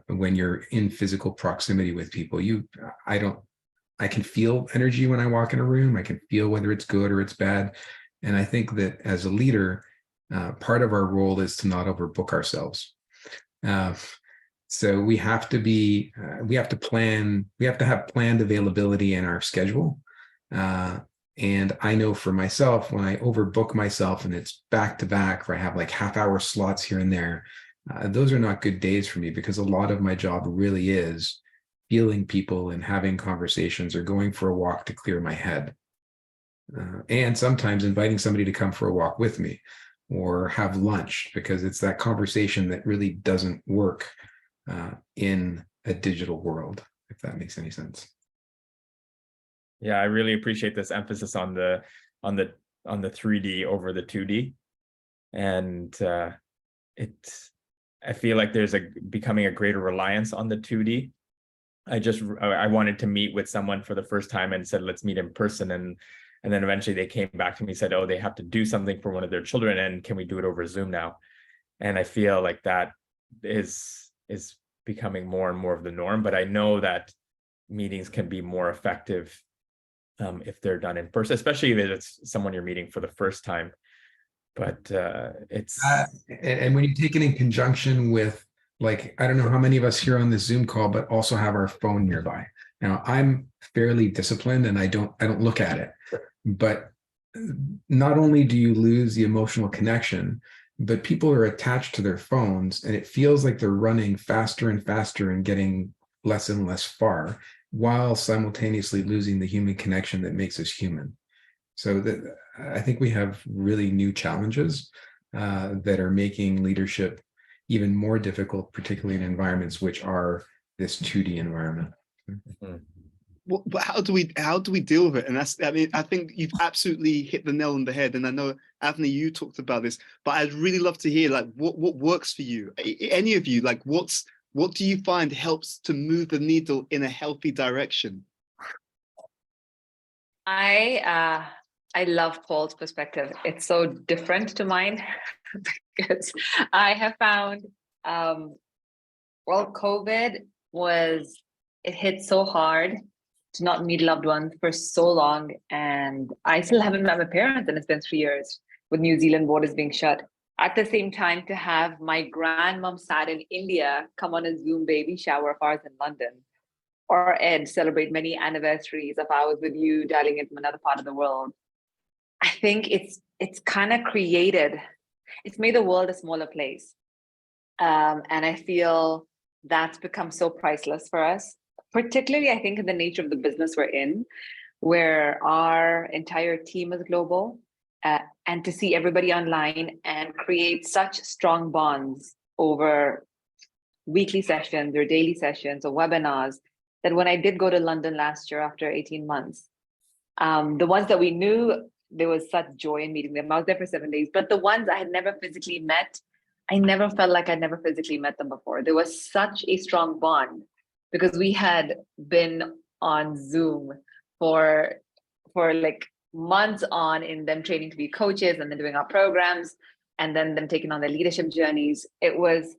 when you're in physical proximity with people. I can feel energy when I walk in a room. I can feel whether it's good or it's bad. And I think that as a leader, part of our role is to not overbook ourselves. So we have to have planned availability in our schedule. And I know for myself, when I overbook myself and it's back to back, or I have like half-hour slots here and there, those are not good days for me, because a lot of my job really is feeling people and having conversations or going for a walk to clear my head. And sometimes inviting somebody to come for a walk with me or have lunch, because it's that conversation that really doesn't work in a digital world, if that makes any sense. Yeah, I really appreciate this emphasis on the 3D over the 2D. And I feel like there's becoming a greater reliance on the 2D. I wanted to meet with someone for the first time and said, let's meet in person. And then eventually they came back to me and said, oh, they have to do something for one of their children, and can we do it over Zoom now? And I feel like that is becoming more and more of the norm. But I know that meetings can be more effective if they're done in person, especially if it's someone you're meeting for the first time. But it's and when you take it in conjunction with, like, I don't know how many of us here on this Zoom call, but also have our phone nearby. Now, I'm fairly disciplined and I don't look at it, but not only do you lose the emotional connection, but people are attached to their phones, and it feels like they're running faster and faster and getting less and less far, while simultaneously losing the human connection that makes us human. So I think we have really new challenges that are making leadership even more difficult, particularly in environments which are this 2D environment. Mhm. Well, but how do we deal with it? And I think you've absolutely hit the nail on the head. And I know, Avni, you talked about this, but I'd really love to hear, like, what works for you. Any of you, like, what do you find helps to move the needle in a healthy direction? I love Paul's perspective. It's so different to mine because I have found, COVID it hit so hard to not meet loved ones for so long. And I still haven't met my parents, and it's been 3 years with New Zealand borders being shut. At the same time, to have my grandmom sat in India come on a Zoom baby shower of ours in London, or Ed celebrate many anniversaries of ours with you dialing in from another part of the world. I think it's kind of it's made the world a smaller place. And I feel that's become so priceless for us, particularly I think in the nature of the business we're in, where our entire team is global, and to see everybody online and create such strong bonds over weekly sessions or daily sessions or webinars, that when I did go to London last year after 18 months, the ones that we knew, there was such joy in meeting them. I was there for 7 days, but the ones I had never physically met, I never felt like I'd never physically met them before. There was such a strong bond because we had been on Zoom for like months on, in them training to be coaches and then doing our programs and then them taking on their leadership journeys. It was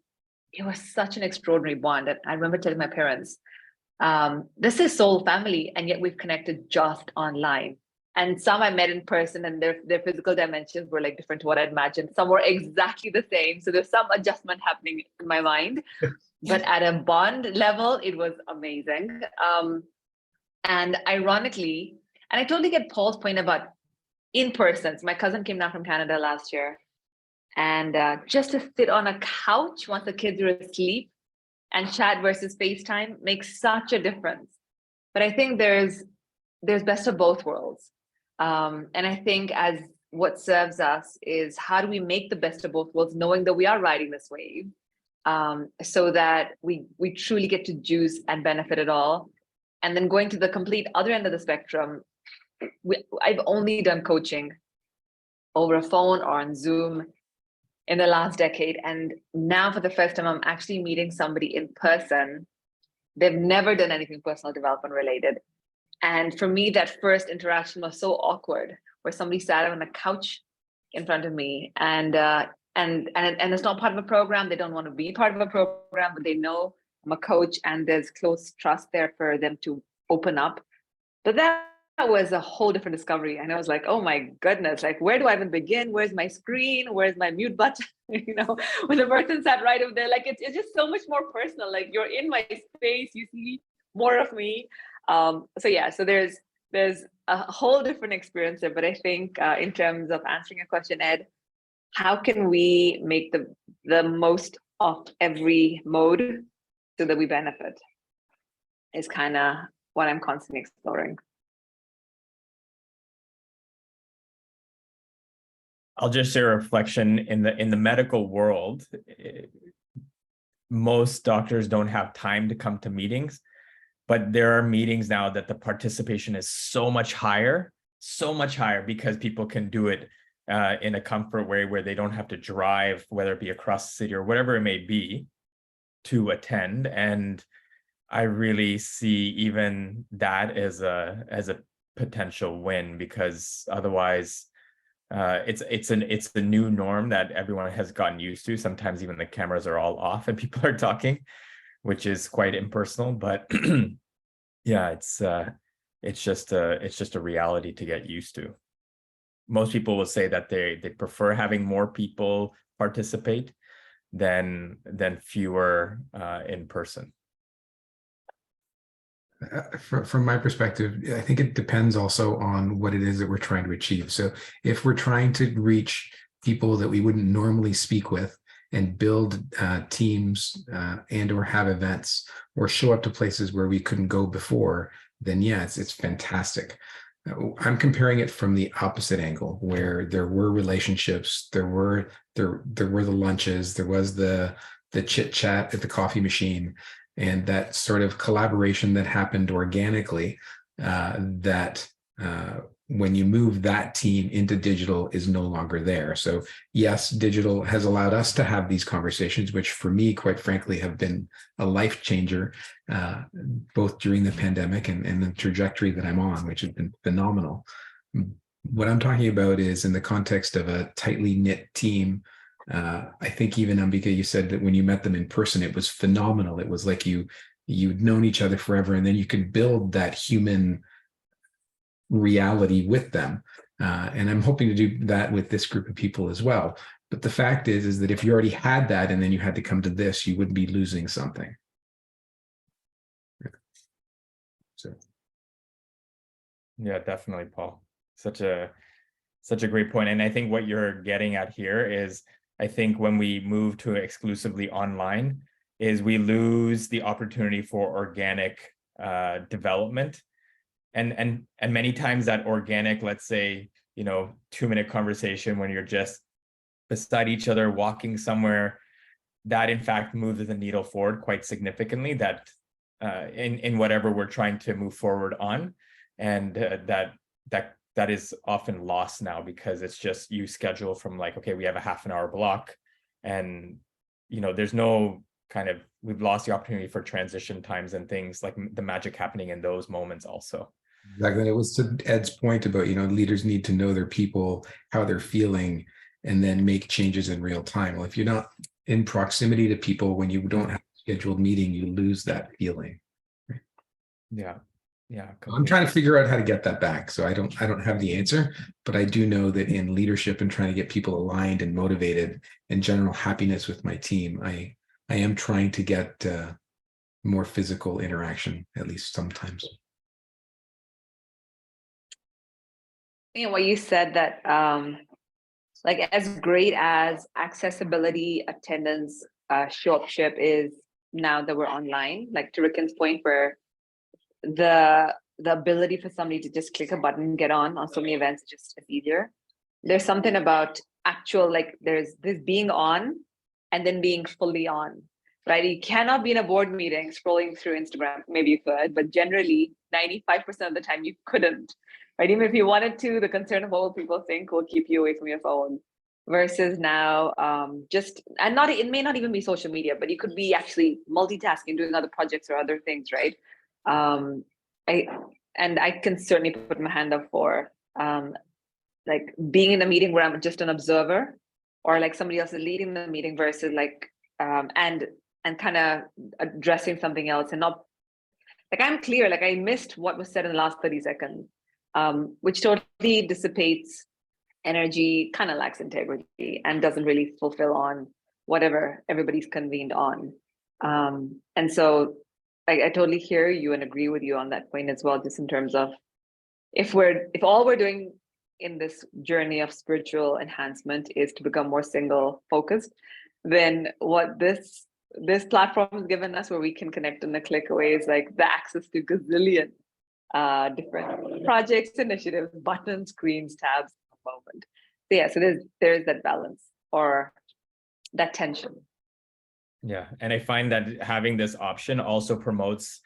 such an extraordinary bond. And I remember telling my parents, this is soul family, and yet we've connected just online. And some I met in person, and their physical dimensions were like different to what I'd imagined. Some were exactly the same. So there's some adjustment happening in my mind. But at a bond level, it was amazing. And ironically, and I totally get Paul's point about in-persons. My cousin came down from Canada last year, and just to sit on a couch once the kids were asleep and chat versus FaceTime makes such a difference. But I think there's best of both worlds. And I think as what serves us is how do we make the best of both worlds, knowing that we are riding this wave, so that we truly get to juice and benefit it all. And then going to the complete other end of the spectrum, I've only done coaching over a phone or on Zoom in the last decade. And now for the first time, I'm actually meeting somebody in person. They've never done anything personal development related. And for me, that first interaction was so awkward, where somebody sat on a couch in front of me and it's not part of a program. They don't want to be part of a program, but they know I'm a coach and there's close trust there for them to open up. But that was a whole different discovery. And I was like, oh my goodness, like, where do I even begin? Where's my screen? Where's my mute button? You know, when the person sat right over there, like, it's just so much more personal. Like, you're in my space, you see more of me. So yeah, so there's a whole different experience there. But I think in terms of answering a question, Ed, how can we make the most of every mode so that we benefit is kind of what I'm constantly exploring. I'll just share a reflection in the medical world. Most doctors don't have time to come to meetings, but there are meetings now that the participation is so much higher because people can do it in a comfort way where they don't have to drive, whether it be across the city or whatever it may be, to attend. And I really see even that as a potential win, because otherwise it's the new norm that everyone has gotten used to. Sometimes even the cameras are all off and people are talking, which is quite impersonal. But yeah, it's just a reality to get used to. Most people will say that they prefer having more people participate than fewer in person. From my perspective, I think it depends also on what it is that we're trying to achieve. So if we're trying to reach people that we wouldn't normally speak with and build teams and or have events or show up to places where we couldn't go before, then yeah, it's fantastic. I'm comparing it from the opposite angle, where there were relationships, there were the lunches, there was the chit chat at the coffee machine, and that sort of collaboration that happened organically, that when you move that team into digital is no longer there. So yes, digital has allowed us to have these conversations, which for me, quite frankly, have been a life changer, both during the pandemic and the trajectory that I'm on, which has been phenomenal. What I'm talking about is in the context of a tightly knit team. I think even Ambika, you said that when you met them in person, it was phenomenal. It was like you'd known each other forever, and then you could build that human reality with them. And I'm hoping to do that with this group of people as well. But the fact is that if you already had that and then you had to come to this, you would be losing something. So. Yeah, definitely, Paul. Such a great point. And I think what you're getting at here is, I think when we move to exclusively online, is we lose the opportunity for organic development. And many times that organic, let's say, 2-minute conversation when you're just beside each other, walking somewhere, that in fact moves the needle forward quite significantly, that in whatever we're trying to move forward on. And that is often lost now, because it's just you schedule from like, okay, we have a half an hour block, and there's no kind of, we've lost the opportunity for transition times and things like the magic happening in those moments also. Exactly. It was to Ed's point about, leaders need to know their people, how they're feeling, and then make changes in real time. Well, if you're not in proximity to people, when you don't have a scheduled meeting, you lose that feeling. Yeah. I'm trying to figure out how to get that back. So I don't have the answer, but I do know that in leadership and trying to get people aligned and motivated and general happiness with my team, I am trying to get more physical interaction, at least sometimes. What you said, that like, as great as accessibility, attendance, show-up-ship is now that we're online, like to Ricken's point, where the ability for somebody to just click a button, get on so many events just is easier. There's something about actual, like there's this being on and then being fully on, right? You cannot be in a board meeting scrolling through Instagram. Maybe you could, but generally 95% of the time you couldn't, right? Even if you wanted to, the concern of what will people think will keep you away from your phone. Versus now, it may not even be social media, but you could be actually multitasking, doing other projects or other things, right? I can certainly put my hand up for like being in a meeting where I'm just an observer, or like somebody else is leading the meeting versus like and kind of addressing something else, and not like I'm clear, like I missed what was said in the last 30 seconds, which totally dissipates energy, kind of lacks integrity, and doesn't really fulfill on whatever everybody's convened on. And so I totally hear you and agree with you on that point as well, just in terms of if all we're doing in this journey of spiritual enhancement is to become more single focused, then what this platform has given us, where we can connect in a click away, is like the access to gazillion different projects, initiatives, buttons, screens, tabs at the moment. So yeah, so there's that balance or that tension. Yeah, and I find that having this option also promotes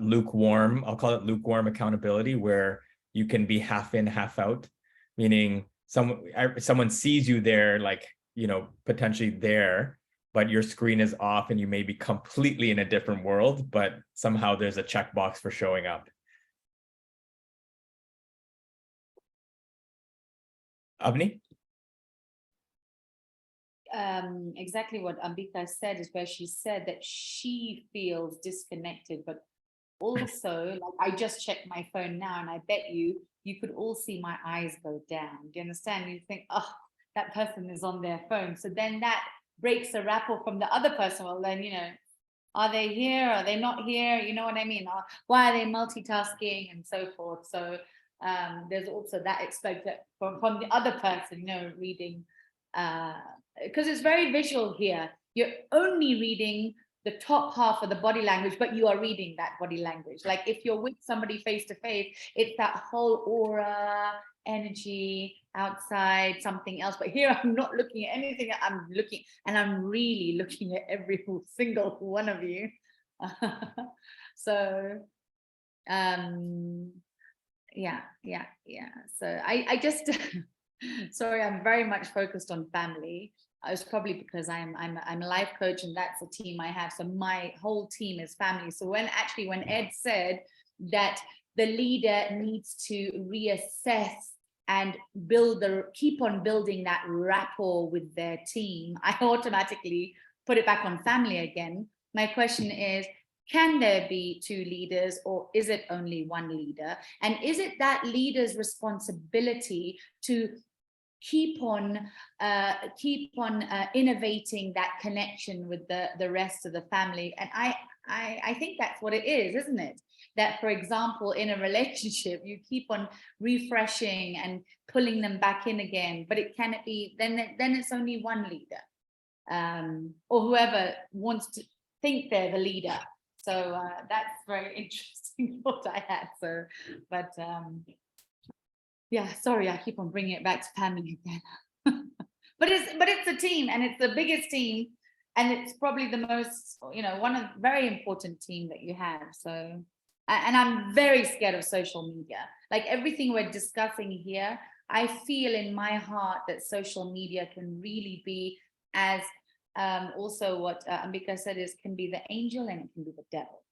lukewarm, I'll call it lukewarm accountability, where you can be half in, half out, meaning someone sees you there, like, you know, potentially there, but your screen is off and you may be completely in a different world, but somehow there's a checkbox for showing up. Avni? Exactly what Ambika said is where she said that she feels disconnected, but also, like, I just checked my phone now, and I bet you could all see my eyes go down. Do you understand? You think, oh, that person is on their phone. So then that breaks the rapport from the other person. Well, then, you know, are they here? Are they not here? You know what I mean? Why are they multitasking and so forth? So there's also that expect that from the other person, you know, reading, because it's very visual here. You're only reading the top half of the body language, but you are reading that body language. Like if you're with somebody face to face, it's that whole aura, energy, outside, something else. But here I'm not looking at anything. I'm looking, and I'm really looking at every single one of you. So yeah. So I just sorry, I'm very much focused on family. It's probably because I'm a life coach, and that's the team I have. So my whole team is family. So when Ed said that the leader needs to reassess and keep on building that rapport with their team, I automatically put it back on family again. My question is, can there be two leaders, or is it only one leader? And is it that leader's responsibility to keep on innovating that connection with the rest of the family? And I think that's what it is, isn't it? That, for example, in a relationship, you keep on refreshing and pulling them back in again, but it cannot be, then it's only one leader, or whoever wants to think they're the leader. So that's very interesting what I had. So, but yeah, sorry, I keep on bringing it back to family again. but it's a team, and it's the biggest team, and it's probably the most, you know, one of very important team that you have. So, and I'm very scared of social media. Like everything we're discussing here, I feel in my heart that social media can really be, as also what Ambika said, is can be the angel and it can be the devil.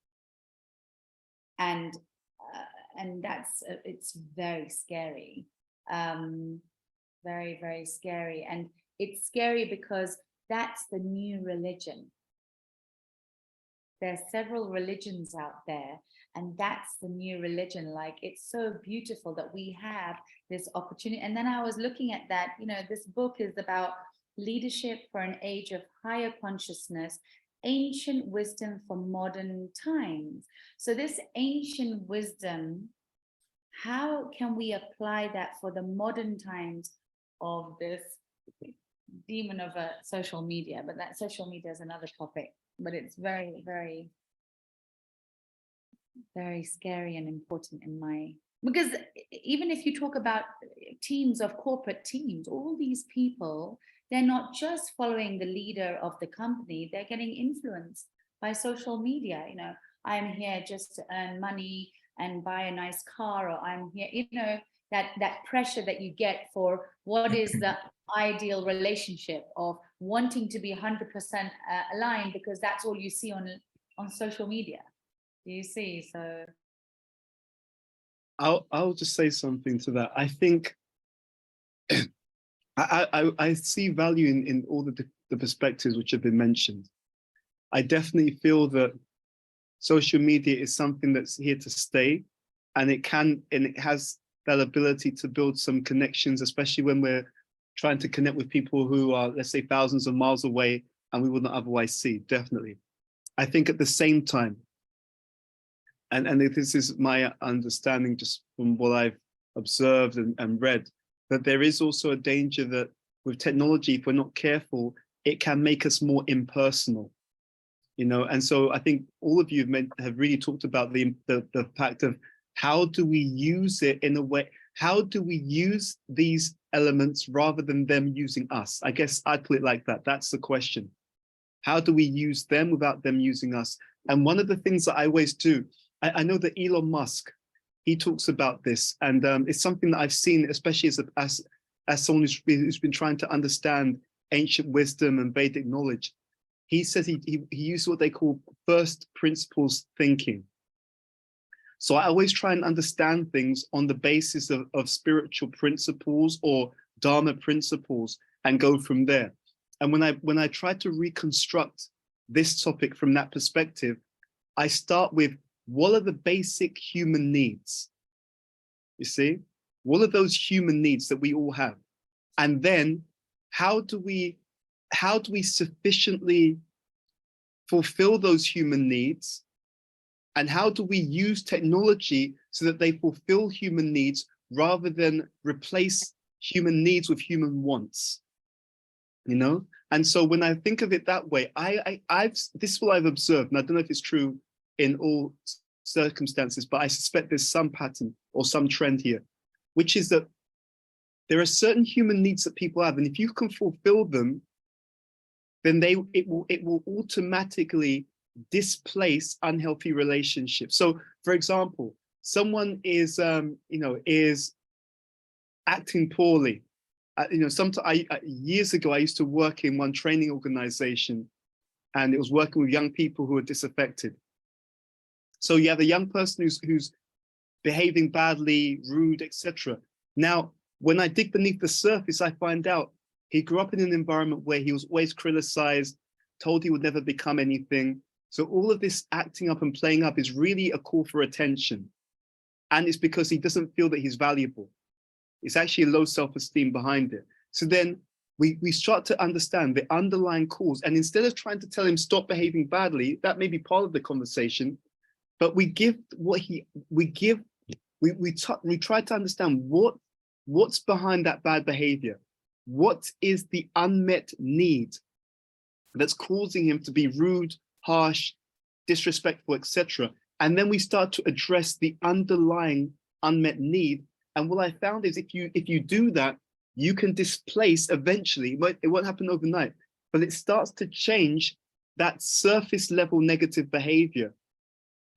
And that's it's very scary, very, very scary. And it's scary because that's the new religion. There are several religions out there, and that's the new religion. Like, it's so beautiful that we have this opportunity. And then I was looking at that, you know, this book is about leadership for an age of higher consciousness, ancient wisdom for modern times. So this ancient wisdom, how can we apply that for the modern times of this demon of social media, but that social media is another topic. But it's very, very, very scary and important in my, because even if you talk about teams of corporate teams, all these people, they're not just following the leader of the company, they're getting influenced by social media. You know, I'm here just to earn money and buy a nice car, or I'm here, you know, that pressure that you get for what is the ideal relationship of wanting to be 100% aligned, because that's all you see on social media. Do you see? So I'll just say something to that. I think I see value in all the perspectives which have been mentioned. I definitely feel that social media is something that's here to stay, and it has that ability to build some connections, especially when we're trying to connect with people who are, let's say, thousands of miles away and we wouldn't otherwise see. Definitely. I think at the same time, and this is my understanding just from what I've observed and read, that there is also a danger that with technology, if we're not careful, it can make us more impersonal, you know. And so I think all of you have really talked about the fact of how do we use it in a way, how do we use these elements rather than them using us? I guess I'd put it like that. That's the question. How do we use them without them using us? And one of the things that I always do, I know that Elon Musk, he talks about this, and it's something that I've seen, especially as someone who's been trying to understand ancient wisdom and Vedic knowledge. He says he used what they call first principles thinking. So I always try and understand things on the basis of spiritual principles or Dharma principles and go from there. And when I try to reconstruct this topic from that perspective, I start with, what are the basic human needs? You see, what are those human needs that we all have? And then how do we sufficiently fulfill those human needs? And how do we use technology so that they fulfill human needs rather than replace human needs with human wants? You know? And so when I think of it that way, this is what I've observed, and I don't know if it's true in all circumstances, but I suspect there's some pattern or some trend here, which is that there are certain human needs that people have, and if you can fulfill them, then it will automatically displace unhealthy relationships. So, for example, someone is is acting poorly. Years ago, I used to work in one training organization, and it was working with young people who are disaffected. So you have a young person who's behaving badly, rude, etc. Now, when I dig beneath the surface, I find out he grew up in an environment where he was always criticized, told he would never become anything. So all of this acting up and playing up is really a call for attention. And it's because he doesn't feel that he's valuable. It's actually a low self-esteem behind it. So then we start to understand the underlying cause. And instead of trying to tell him stop behaving badly, that may be part of the conversation, but we try to understand what's behind that bad behavior. What is the unmet need that's causing him to be rude, harsh, disrespectful, etc. And then we start to address the underlying unmet need. And what I found is if you do that, you can displace eventually, it won't happen overnight, but it starts to change that surface level negative behavior.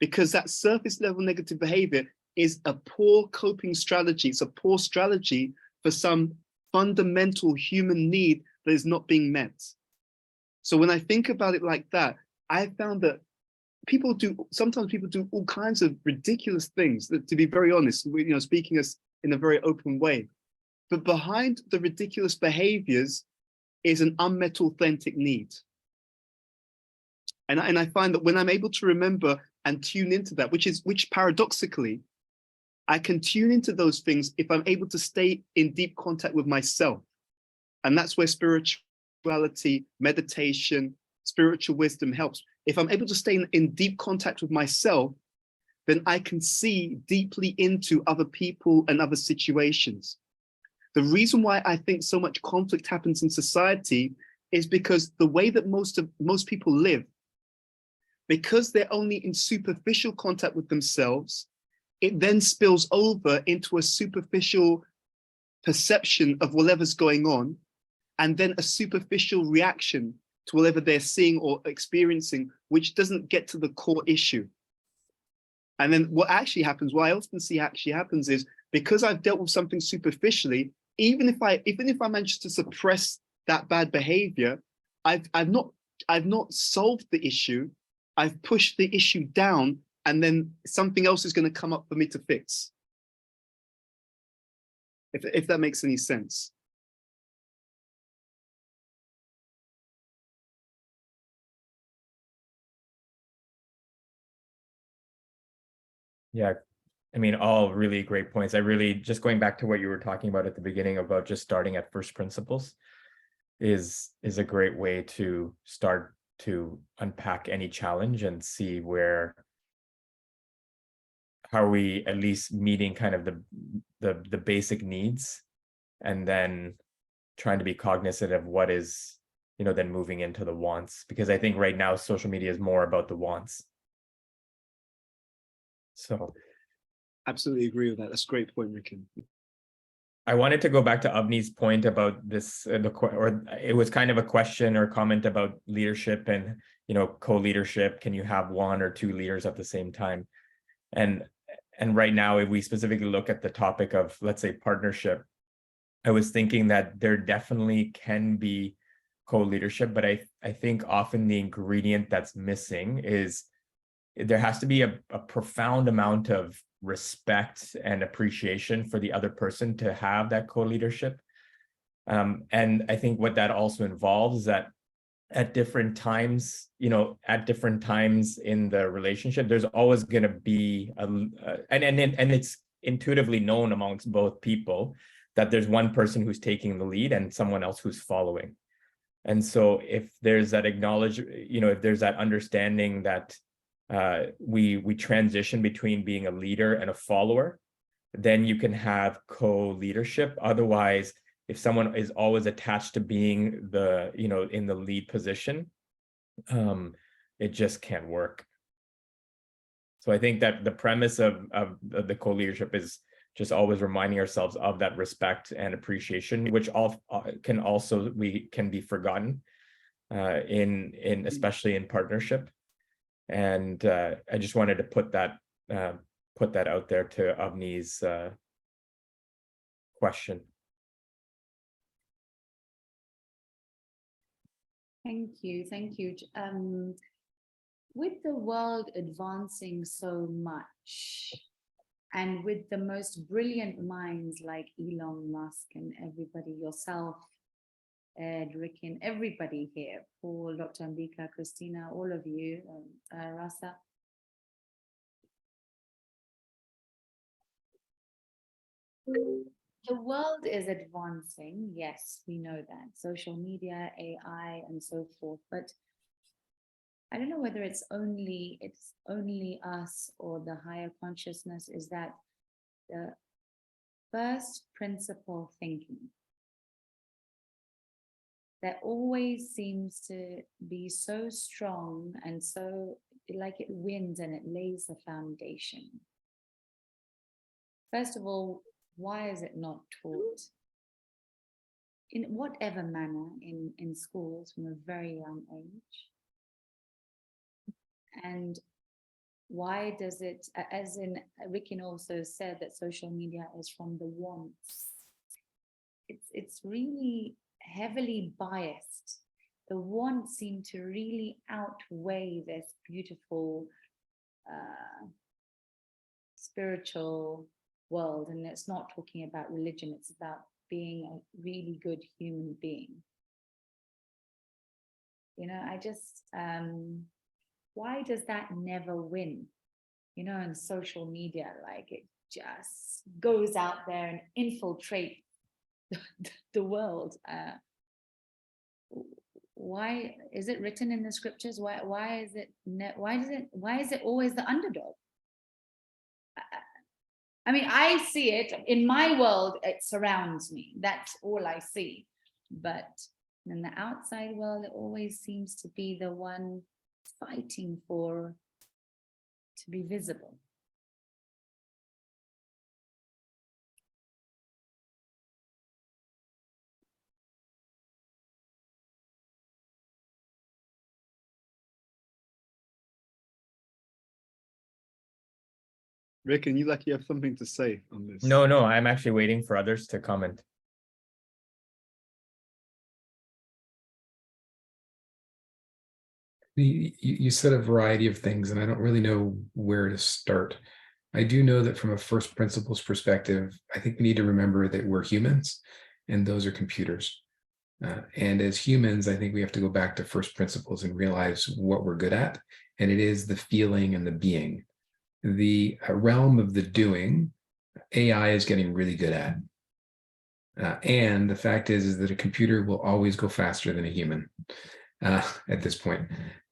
Because that surface level negative behavior is a poor coping strategy. It's a poor strategy for some fundamental human need that is not being met. So when I think about it like that, I found that sometimes people do all kinds of ridiculous things, that, to be very honest, speaking as in a very open way. But behind the ridiculous behaviors is an unmet authentic need. And I find that when I'm able to remember and tune into that, which paradoxically, I can tune into those things if I'm able to stay in deep contact with myself. And that's where spirituality, meditation, spiritual wisdom helps. If I'm able to stay in deep contact with myself, then I can see deeply into other people and other situations. The reason why I think so much conflict happens in society is because the way that most people live, because they're only in superficial contact with themselves, it then spills over into a superficial perception of whatever's going on, and then a superficial reaction to whatever they're seeing or experiencing, which doesn't get to the core issue. And then what actually happens, what I often see actually happens is, because I've dealt with something superficially, even if I manage to suppress that bad behavior, I've not solved the issue. I've pushed the issue down, and then something else is going to come up for me to fix. If that makes any sense. Yeah, I mean, all really great points. I really, just going back to what you were talking about at the beginning about just starting at first principles is a great way to start to unpack any challenge and see how are we at least meeting kind of the basic needs, and then trying to be cognizant of what is, then moving into the wants, because I think right now social media is more about the wants. So absolutely agree with that. That's a great point, Rikin. I wanted to go back to Avni's point about this, or it was kind of a question or comment about leadership and, co-leadership. Can you have one or two leaders at the same time? And right now, if we specifically look at the topic of, let's say, partnership, I was thinking that there definitely can be co-leadership, but I think often the ingredient that's missing is there has to be a profound amount of respect and appreciation for the other person to have that co-leadership. And I think what that also involves is that at different times, in the relationship, there's always going to be and it's intuitively known amongst both people that there's one person who's taking the lead and someone else who's following. And so if there's that if there's that understanding that we transition between being a leader and a follower, then you can have co-leadership. Otherwise, if someone is always attached to being in the lead position, it just can't work. So I think that the premise of the co-leadership is just always reminding ourselves of that respect and appreciation, which can be forgotten especially in partnership. And I just wanted to put that out there to Avni's question. Thank you. With the world advancing so much, and with the most brilliant minds like Elon Musk and everybody, yourself, Ed, Rikin, everybody here, Paul, Dr. Ambika, Christina, all of you, Rasa. The world is advancing, yes, we know that. Social media, AI, and so forth, but I don't know whether it's only us or the higher consciousness, is that the first principle thinking that always seems to be so strong and so like it wins and it lays the foundation. First of all, why is it not taught in whatever manner in schools from a very young age? And why does it, as in Rikin also said, that social media is from the wants. It's really heavily biased. The wants seem to really outweigh this beautiful spiritual world. And it's not talking about religion, it's about being a really good human being. I just, why does that never win? In social media, like it just goes out there and infiltrates the world. Why is it written in the scriptures? Why is it always the underdog? I mean, I see it in my world, it surrounds me. That's all I see. But in the outside world, it always seems to be the one fighting for to be visible. Rick, and you like you have something to say on this? No, I'm actually waiting for others to comment. You said a variety of things, and I don't really know where to start. I do know that from a first principles perspective, I think we need to remember that we're humans and those are computers. And as humans, I think we have to go back to first principles and realize what we're good at. And it is the feeling and the being. The realm of the doing, AI is getting really good at. And the fact is that a computer will always go faster than a human at this point.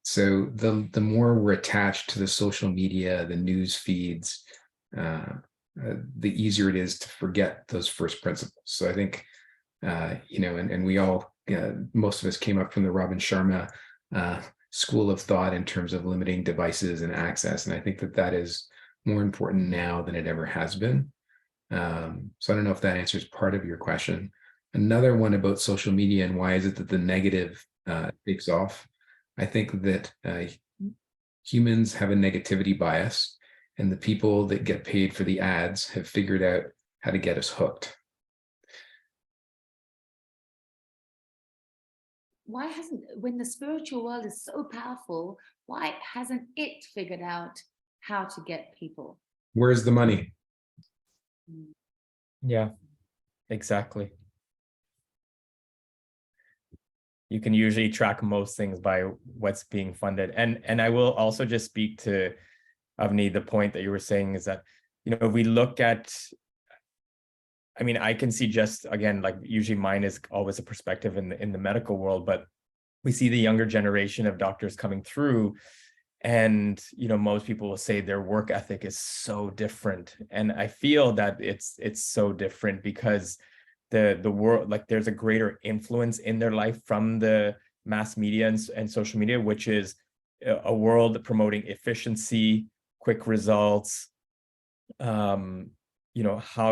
So the more we're attached to the social media, the news feeds, the easier it is to forget those first principles. So I think, and we all, most of us came up from the Robin Sharma school of thought in terms of limiting devices and access. And I think that is more important now than it ever has been. So I don't know if that answers part of your question. Another one about social media and why is it that the negative takes off? I think that humans have a negativity bias, and the people that get paid for the ads have figured out how to get us hooked. Why hasn't, when the spiritual world is so powerful, why hasn't it figured out how to get people? Where's the money? Yeah, exactly. You can usually track most things by what's being funded. And I will also just speak to Avni, the point that you were saying is that, we look at, I mean, I can see just, again, like usually mine is always a perspective in the medical world, but we see the younger generation of doctors coming through and, most people will say their work ethic is so different. And I feel that it's so different because the world, like there's a greater influence in their life from the mass media and social media, which is a world promoting efficiency, quick results. How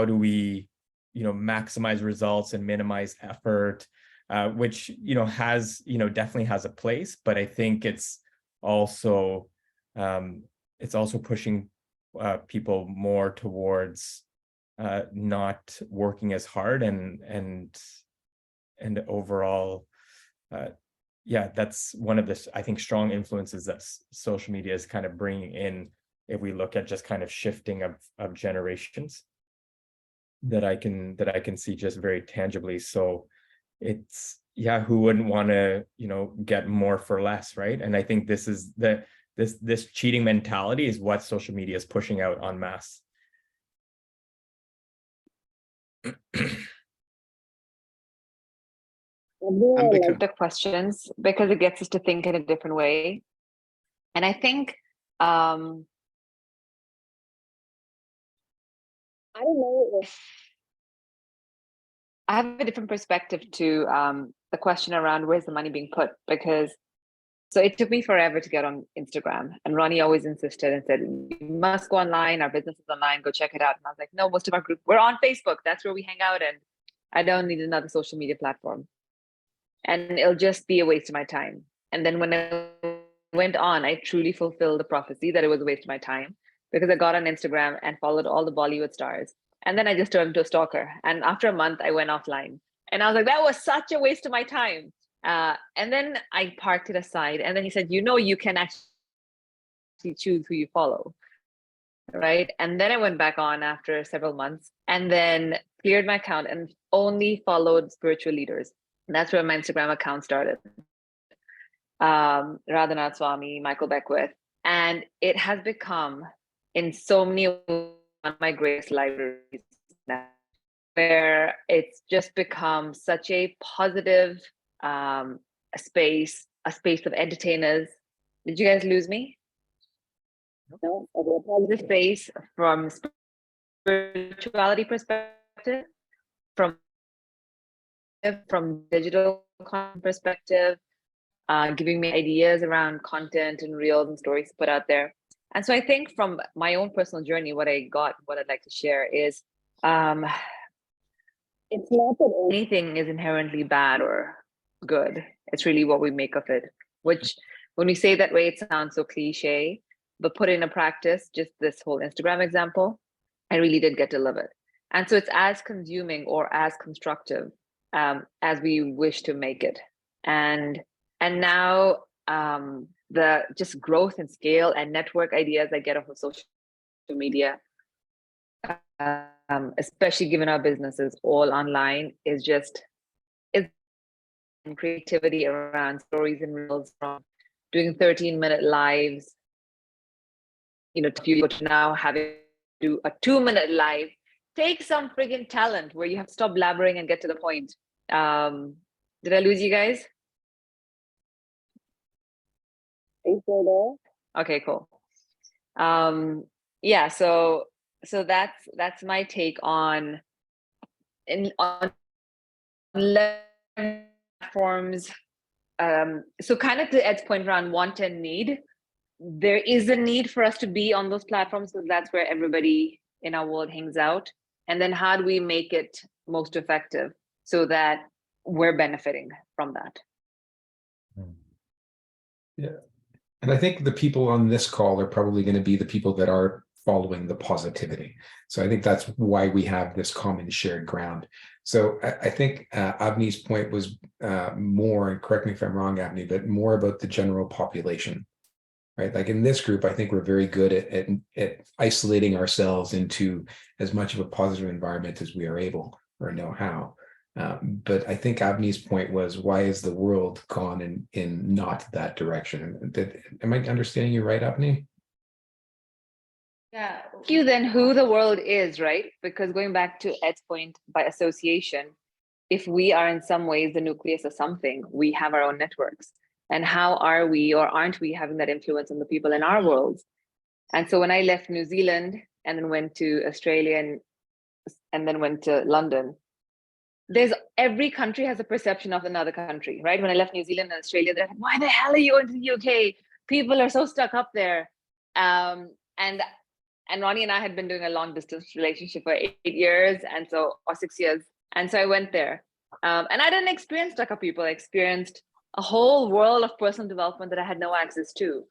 do we, maximize results and minimize effort, which, has, definitely has a place, but I think it's also pushing people more towards not working as hard and overall, that's one of the, I think, strong influences that social media is kind of bringing in. If we look at just kind of shifting of generations, that I can see just very tangibly. So it's, who wouldn't want to, get more for less, right? And I think this is this cheating mentality is what social media is pushing out en masse. I really Ambika. like the questions because it gets us to think in a different way. And I think, I don't know if I have a different perspective to the question around where's the money being put, because so it took me forever to get on Instagram, and Ronnie always insisted and said, you must go online, our business is online, go check it out. And I was like, no, most of our group, we're on Facebook, that's where we hang out, and I don't need another social media platform. And it'll just be a waste of my time. And then when I went on, I truly fulfilled the prophecy that it was a waste of my time, because I got on Instagram and followed all the Bollywood stars. And then I just turned into a stalker. And after a month, I went offline. And I was like, that was such a waste of my time. And then I parked it aside. And then he said, you can actually choose who you follow. Right. And then I went back on after several months and then cleared my account and only followed spiritual leaders. And that's where my Instagram account started. Radhanath Swami, Michael Beckwith. And it has become in so many of my greatest libraries now, where it's just become such a positive space, a space of entertainers. Did you guys lose me? No, a positive space from spirituality perspective, from digital content perspective, giving me ideas around content and reels and stories to put out there. And so I think from my own personal journey, what I'd like to share is, it's not that anything is inherently bad or good. It's really what we make of it, which when we say that way, it sounds so cliche, but put in a practice, just this whole Instagram example, I really did get to live it. And so it's as consuming or as constructive as we wish to make it. And now the just growth and scale and network ideas I get off of social media, especially given our businesses all online, is creativity around stories and reels, from doing 13-minute lives, if you go to now having to do a 2-minute live. Take some friggin' talent where you have to stop blabbering and get to the point. Did I lose you guys? Are you still there? Okay, cool. Yeah, so that's my take on platforms. So kind of to Ed's point around want and need, there is a need for us to be on those platforms because that's where everybody in our world hangs out. And then how do we make it most effective so that we're benefiting from that? Yeah. And I think the people on this call are probably going to be the people that are following the positivity. So I think that's why we have this common shared ground. So I think Avni's point was more, and correct me if I'm wrong, Avni, but more about the general population, right? Like in this group, I think we're very good at isolating ourselves into as much of a positive environment as we are able or know how. But I think Avni's point was, why is the world gone in not that direction? Am I understanding you right, Avni? Yeah. You then who the world is, right? Because going back to Ed's point, by association, if we are in some ways the nucleus of something, we have our own networks. And how are we or aren't we having that influence on the people in our worlds? And so when I left New Zealand and then went to Australia and then went to London, every country has a perception of another country, right? When I left New Zealand and Australia, they're like, why the hell are you going to the UK? People are so stuck up there. And Ronnie and I had been doing a long distance relationship for 8 years, or 6 years. And so I went there. And I didn't experience stuck up people. I experienced a whole world of personal development that I had no access to.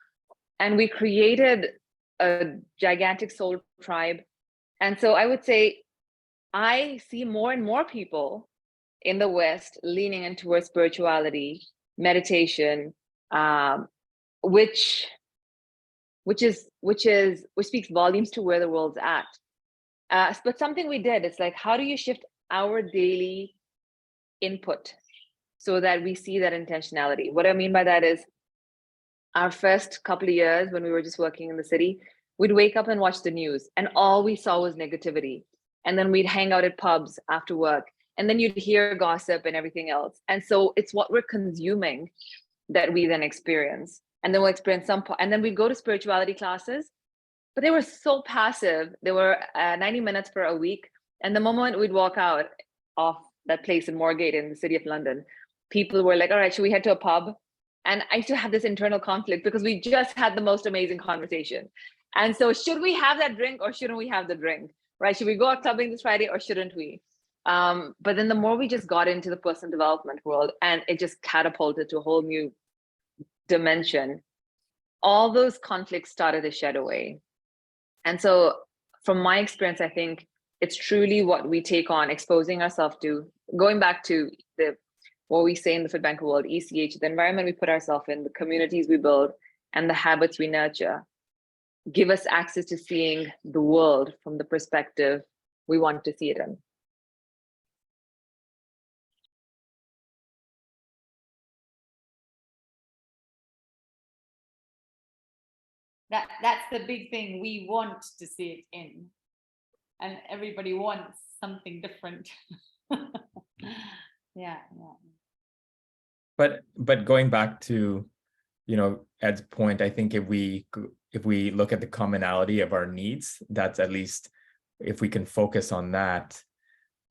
And we created a gigantic soul tribe. And so I would say, I see more and more people in the West leaning in towards spirituality, meditation, which speaks volumes to where the world's at. But something we did, it's like, how do you shift our daily input so that we see that intentionality? What I mean by that is, our first couple of years when we were just working in the city, we'd wake up and watch the news and all we saw was negativity. And then we'd hang out at pubs after work, and then you'd hear gossip and everything else. And so it's what we're consuming that we then experience. And then we'll experience and then we'd go to spirituality classes, but they were so passive. They were 90 minutes for a week. And the moment we'd walk out of that place in Moorgate in the city of London, people were like, all right, should we head to a pub? And I used to have this internal conflict because we just had the most amazing conversation. And so should we have that drink or shouldn't we have the drink, right? Should we go out clubbing this Friday or shouldn't we? But then the more we just got into the personal development world, and it just catapulted to a whole new dimension, all those conflicts started to shed away. And so from my experience, I think it's truly what we take on, exposing ourselves to, going back to what we say in the Fit Banker world, ECH, the environment we put ourselves in, the communities we build, and the habits we nurture, give us access to seeing the world from the perspective we want to see it in. That's the big thing. We want to see it in, and everybody wants something different. Yeah. But going back to, Ed's point, I think if we look at the commonality of our needs, that's at least if we can focus on that,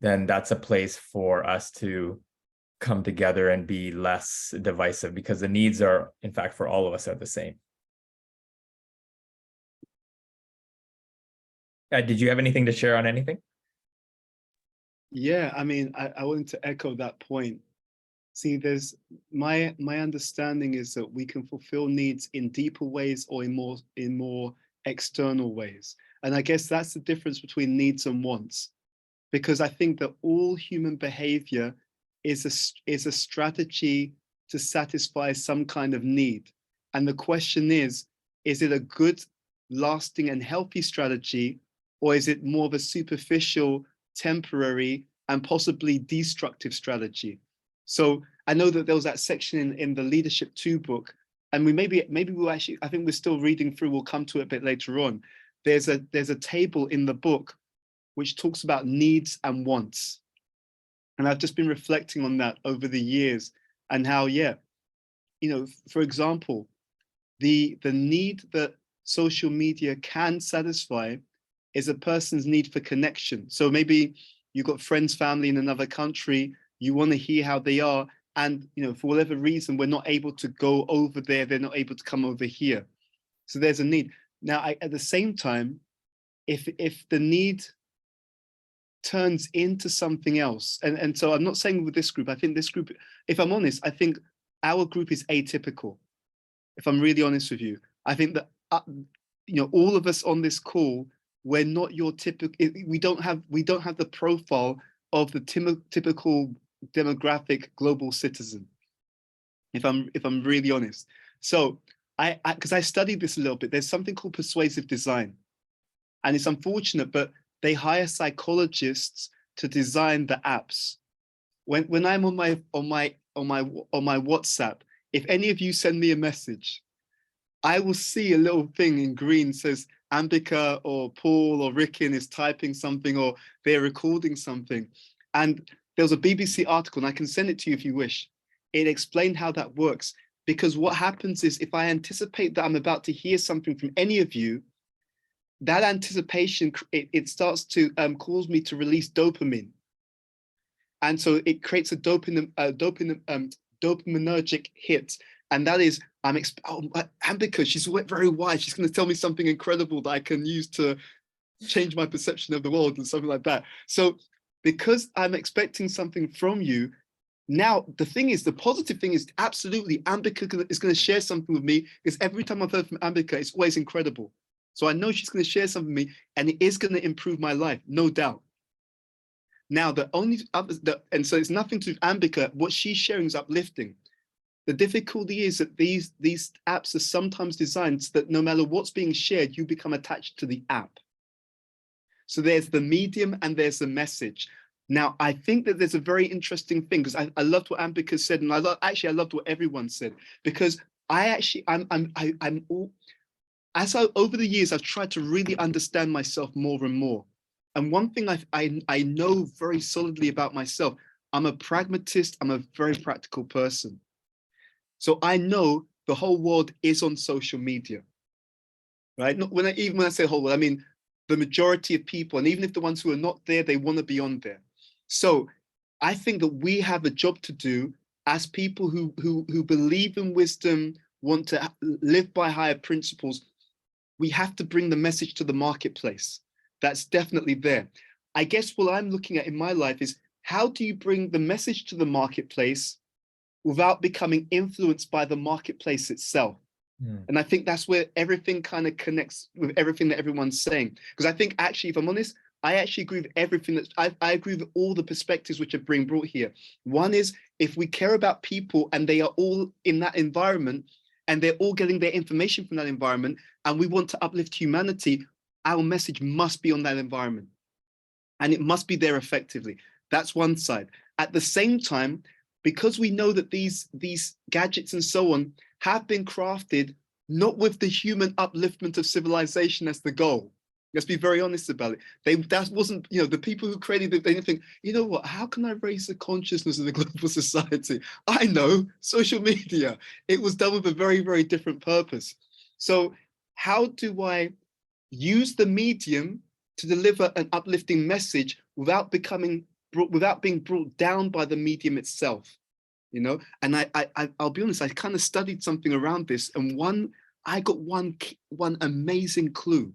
then that's a place for us to come together and be less divisive, because the needs are, in fact, for all of us are the same. Did you have anything to share on anything? Yeah, I mean, I wanted to echo that point. See, there's my understanding is that we can fulfill needs in deeper ways or in more external ways. And I guess that's the difference between needs and wants, because I think that all human behavior is a strategy to satisfy some kind of need. And the question is it a good, lasting and healthy strategy, or is it more of a superficial, temporary and possibly destructive strategy? So I know that there was that section in the Leadership 2 book, and maybe we'll actually, I think we're still reading through, we'll come to it a bit later on. There's a table in the book which talks about needs and wants. And I've just been reflecting on that over the years, and how, yeah, you know, for example, the need that social media can satisfy is a person's need for connection. So maybe you've got friends, family in another country, you want to hear how they are, and you know, for whatever reason, we're not able to go over there, they're not able to come over here. So there's a need. Now, at the same time, if the need turns into something else, and so I'm not saying with this group, I think this group, if I'm honest, I think our group is atypical. If I'm really honest with you, I think that you know, all of us on this call, we're not your typical, we don't have the profile of the typical demographic global citizen, if I'm really honest. So because I studied this a little bit, there's something called persuasive design, and it's unfortunate, but they hire psychologists to design the apps. When I'm on my WhatsApp, if any of you send me a message, I will see a little thing in green says Ambika or Paul or Rikin is typing something, or they're recording something. And there was a BBC article, and I can send it to you if you wish. It explained how that works, because what happens is, if I anticipate that I'm about to hear something from any of you, that anticipation, it starts to cause me to release dopamine. And so it creates a dopaminergic hit. And that is, Ambika, she's very wise. She's going to tell me something incredible that I can use to change my perception of the world and something like that. So because I'm expecting something from you, now the thing is, the positive thing is absolutely Ambika is going to share something with me, because every time I've heard from Ambika, it's always incredible. So I know she's going to share something with me, and it is going to improve my life, no doubt. Now, and so it's nothing to do with Ambika. What she's sharing is uplifting. The difficulty is that these apps are sometimes designed so that no matter what's being shared, you become attached to the app. So there's the medium and there's the message. Now, I think that there's a very interesting thing, because I loved what Ambika said, and I loved what everyone said, because over the years, I've tried to really understand myself more and more. And one thing I know very solidly about myself, I'm a pragmatist, I'm a very practical person. So I know the whole world is on social media, right? Even when I say whole world, I mean the majority of people, and even if the ones who are not there, they want to be on there. So I think that we have a job to do as people who believe in wisdom, want to live by higher principles. We have to bring the message to the marketplace. That's definitely there. I guess what I'm looking at in my life is, how do you bring the message to the marketplace without becoming influenced by the marketplace itself? And I think that's where everything kind of connects with everything that everyone's saying. Because I think, actually, if I'm honest, I actually agree with everything that I agree with all the perspectives which are being brought here. One is, if we care about people and they are all in that environment and they're all getting their information from that environment, and we want to uplift humanity, our message must be on that environment, and it must be there effectively. That's one side. At the same time, because we know that these gadgets and so on have been crafted not with the human upliftment of civilization as the goal. Let's be very honest about it. That wasn't, you know, the people who created it, they didn't think, you know what, how can I raise the consciousness of the global society? I know, social media. It was done with a very, very different purpose. So how do I use the medium to deliver an uplifting message without being brought down by the medium itself, you know. And I'll be honest, I kind of studied something around this, and I got one amazing clue.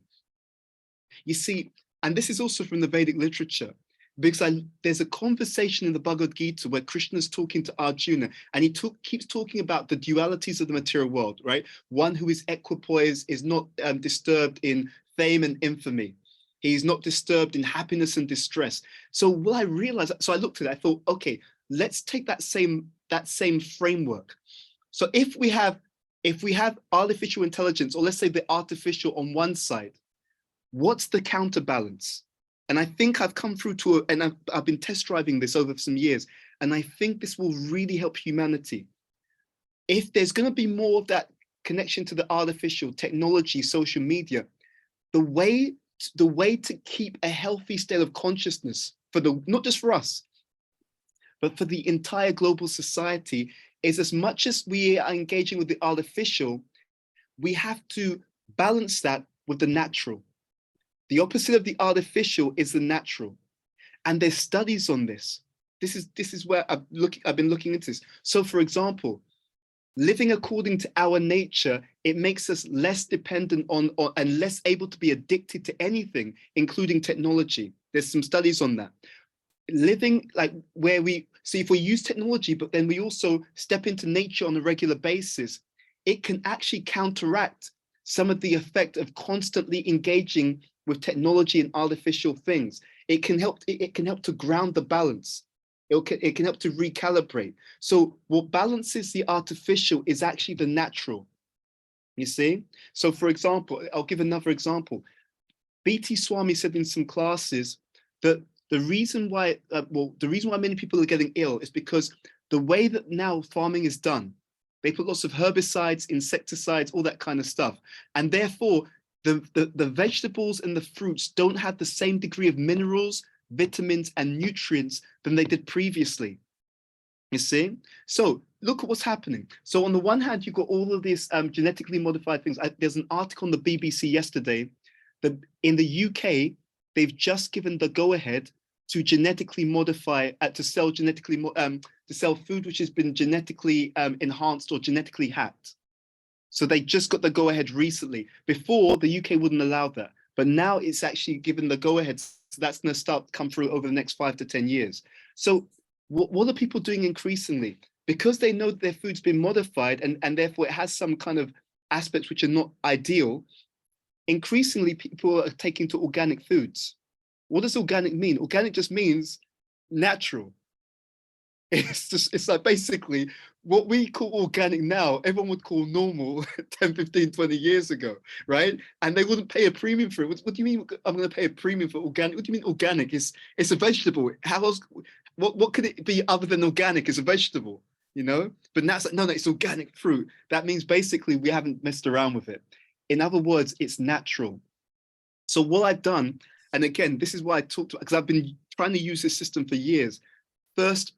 You see, and this is also from the Vedic literature, because there's a conversation in the Bhagavad Gita where Krishna is talking to Arjuna, and he keeps talking about the dualities of the material world, right? One who is equipoise is not disturbed in fame and infamy. He's not disturbed in happiness and distress. So what I realized, so I looked at it, I thought, okay, let's take that same framework. So if we have artificial intelligence, or let's say the artificial on one side, what's the counterbalance? And I think I've come through to, and I've been test driving this over some years, and I think this will really help humanity. If there's going to be more of that connection to the artificial technology, social media, the way to keep a healthy state of consciousness for not just for us, but for the entire global society, is as much as we are engaging with the artificial, we have to balance that with the natural. The opposite of the artificial is the natural. And there's studies on this. This is where I've been looking into this. So for example, living according to our nature, it makes us less dependent on and less able to be addicted to anything, including technology. There's some studies on that. Living like where if we use technology, but then we also step into nature on a regular basis, it can actually counteract some of the effect of constantly engaging with technology and artificial things. It can help to ground the balance. It can help to recalibrate. So what balances the artificial is actually the natural, you see? So for example, I'll give another example. B.T. Swami said in some classes that the reason why many people are getting ill is because the way that now farming is done, they put lots of herbicides, insecticides, all that kind of stuff. And therefore, the vegetables and the fruits don't have the same degree of minerals, vitamins, and nutrients than they did previously. You see? So look at what's happening. So on the one hand, you've got all of these genetically modified things. There's an article on the BBC yesterday that in the UK, they've just given the go-ahead to genetically modify, to sell food which has been genetically enhanced or genetically hacked. So they just got the go-ahead recently. Before, the UK wouldn't allow that, but now it's actually given the go-ahead. So that's going to start to come through over the next 5 to 10 years. So what are people doing increasingly? Because they know that their food's been modified and therefore it has some kind of aspects which are not ideal, increasingly people are taking to organic foods. What does organic mean? Organic just means natural. It's like basically what we call organic now, everyone would call normal 10, 15, 20 years ago, right? And they wouldn't pay a premium for it. What do you mean I'm going to pay a premium for organic? What do you mean organic? It's a vegetable. How else? What could it be other than organic? It's a vegetable, you know? But now it's like, no, it's organic fruit. That means basically we haven't messed around with it. In other words, it's natural. So what I've done, and again, this is why I talked to, because I've been trying to use this system for years. First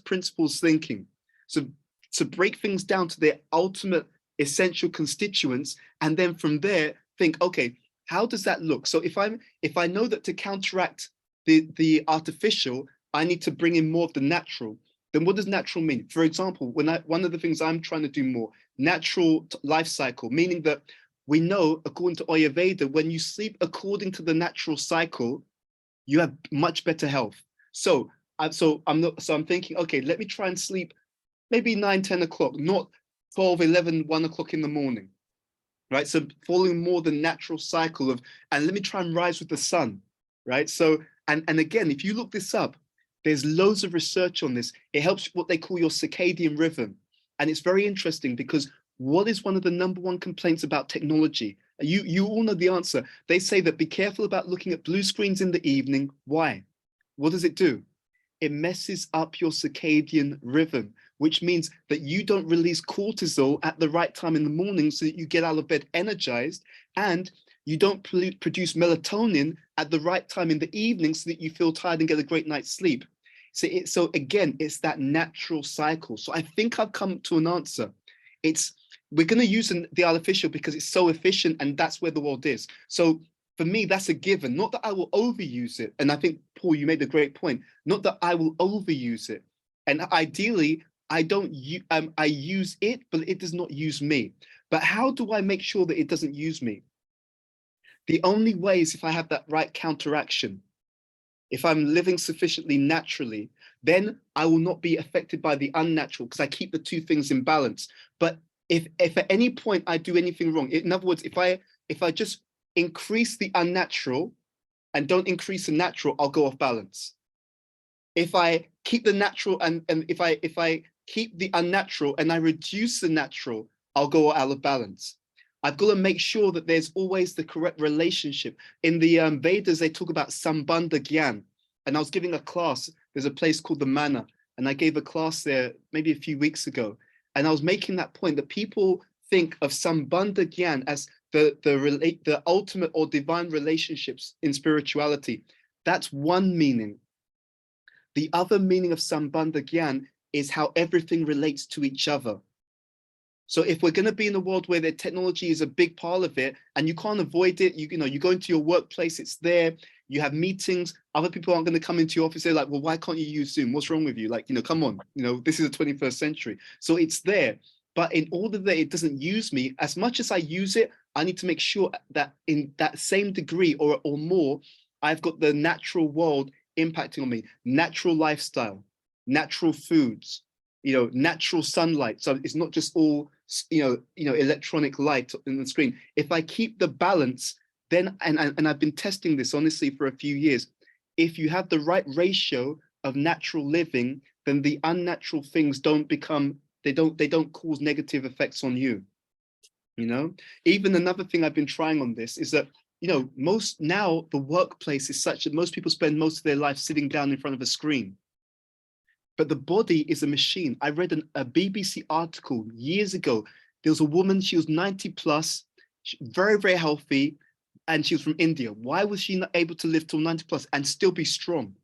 principles thinking. So to break things down to their ultimate essential constituents, and then from there think, okay, how does that look? So if I know that to counteract the artificial, I need to bring in more of the natural, then what does natural mean? For example, one of the things I'm trying to do more, natural life cycle, meaning that we know, according to Ayurveda, when you sleep according to the natural cycle, you have much better health. So I'm thinking, okay, let me try and sleep maybe 9, 10 o'clock, not 12, 11, 1 o'clock in the morning, right? So following more the natural cycle of, and let me try and rise with the sun, right? So, and again, if you look this up, there's loads of research on this. It helps what they call your circadian rhythm. And it's very interesting because what is one of the #1 complaints about technology? You all know the answer. They say that be careful about looking at blue screens in the evening. Why? What does it do? It messes up your circadian rhythm, which means that you don't release cortisol at the right time in the morning so that you get out of bed energized, and you don't produce melatonin at the right time in the evening so that you feel tired and get a great night's sleep. So again, it's that natural cycle. So I think I've come to an answer. We're going to use the artificial because it's so efficient and that's where the world is. So for me, that's a given. Not that I will overuse it. And I think, Paul, you made a great point. Not that I will overuse it. And ideally, I use it, but it does not use me. But how do I make sure that it doesn't use me? The only way is if I have that right counteraction. If I'm living sufficiently naturally, then I will not be affected by the unnatural because I keep the two things in balance. But if at any point I do anything wrong, in other words, if I just increase the unnatural and don't increase the natural, I'll go off balance. If I keep the natural and if I keep the unnatural and I reduce the natural, I'll go out of balance. I've got to make sure that there's always the correct relationship. In the Vedas, they talk about Sambandha Gyan. And I was giving a class, there's a place called the Mana, and I gave a class there maybe a few weeks ago. And I was making that point that people think of Sambandha Gyan as the ultimate or divine relationships in spirituality. That's one meaning. The other meaning of Sambandha Gyan is how everything relates to each other. So if we're going to be in a world where the technology is a big part of it and you can't avoid it, you know, you go into your workplace, it's there, you have meetings, other people aren't going to come into your office, they're like, well, why can't you use Zoom? What's wrong with you? Like, you know, come on, you know, this is the 21st century. So it's there. But in order that it doesn't use me, as much as I use it, I need to make sure that in that same degree or more, I've got the natural world impacting on me, natural lifestyle, natural foods, you know, natural sunlight. So it's not just all, you know, electronic light in the screen. If I keep the balance, then, and I've been testing this honestly for a few years, if you have the right ratio of natural living, then the unnatural things don't become, they don't cause negative effects on you. You know, even another thing I've been trying on this is that, you know, now the workplace is such that most people spend most of their life sitting down in front of a screen. But the body is a machine. I read a BBC article years ago. There was a woman, she was 90 plus, very, very healthy, and she was from India. Why was she not able to live till 90 plus and still be strong?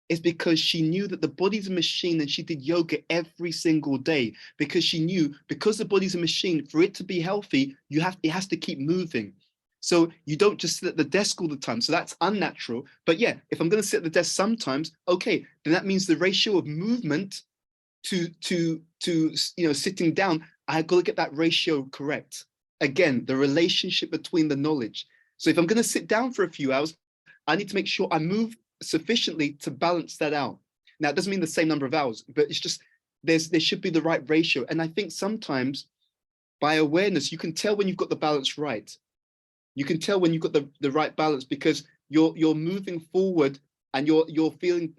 It's because she knew that the body's a machine and she did yoga every single day because she knew, because the body's a machine, for it to be healthy, it has to keep moving. So you don't just sit at the desk all the time. So that's unnatural. But yeah, if I'm going to sit at the desk sometimes, okay, then that means the ratio of movement to you know, sitting down, I've got to get that ratio correct. Again, the relationship between the knowledge. So if I'm going to sit down for a few hours, I need to make sure I move sufficiently to balance that out. Now, it doesn't mean the same number of hours, but it's just there should be the right ratio. And I think sometimes by awareness, you can tell when you've got the balance right. You can tell when you've got the right balance because you're moving forward and you're feeling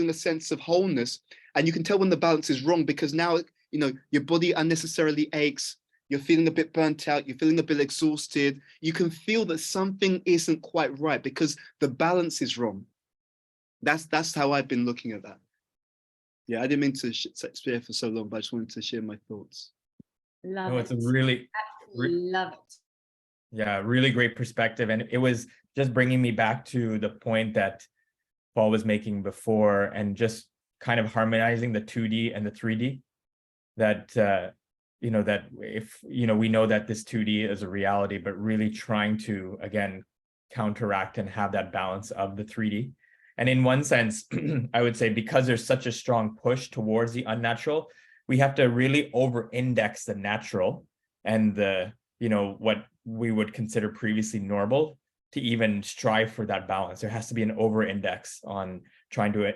a sense of wholeness. And you can tell when the balance is wrong because now, you know, your body unnecessarily aches. You're feeling a bit burnt out. You're feeling a bit exhausted. You can feel that something isn't quite right because the balance is wrong. That's how I've been looking at that. Yeah, I didn't mean to stay for so long, but I just wanted to share my thoughts. Love No, it. it's a really, Love it. yeah, really great perspective. And it was just bringing me back to the point that Paul was making before and just kind of harmonizing the 2D and the 3D that, you know, that if, you know, we know that this 2D is a reality, but really trying to, again, counteract and have that balance of the 3D. And in one sense, I would say because there's such a strong push towards the unnatural, we have to really over-index the natural and the, you know, what we would consider previously normal to even strive for that balance. There has to be an over-index on trying to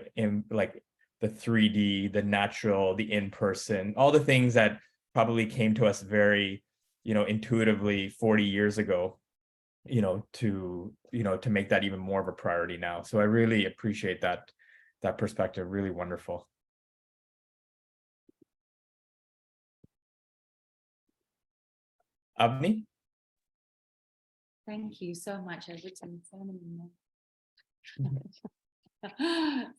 like the 3D, the natural, the in-person, all the things that probably came to us very, you know, intuitively 40 years ago, you know, to make that even more of a priority now. So I really appreciate that perspective. Really wonderful. Avni? Thank you so much. I've written so many more.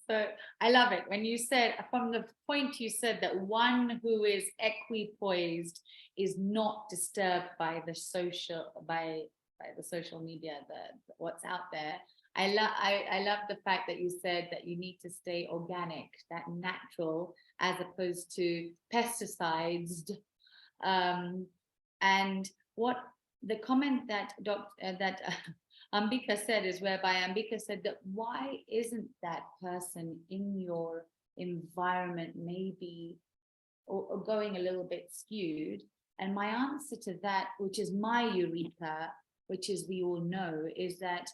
So I love it when you said, from the point you said that one who is equipoised is not disturbed by the social media, what's out there. I love the fact that you said that you need to stay organic, that natural, as opposed to pesticides. And what the comment that Ambika said is whereby Ambika said that why isn't that person in your environment maybe or going a little bit skewed? And my answer to that, which is my eureka, which is we all know, is that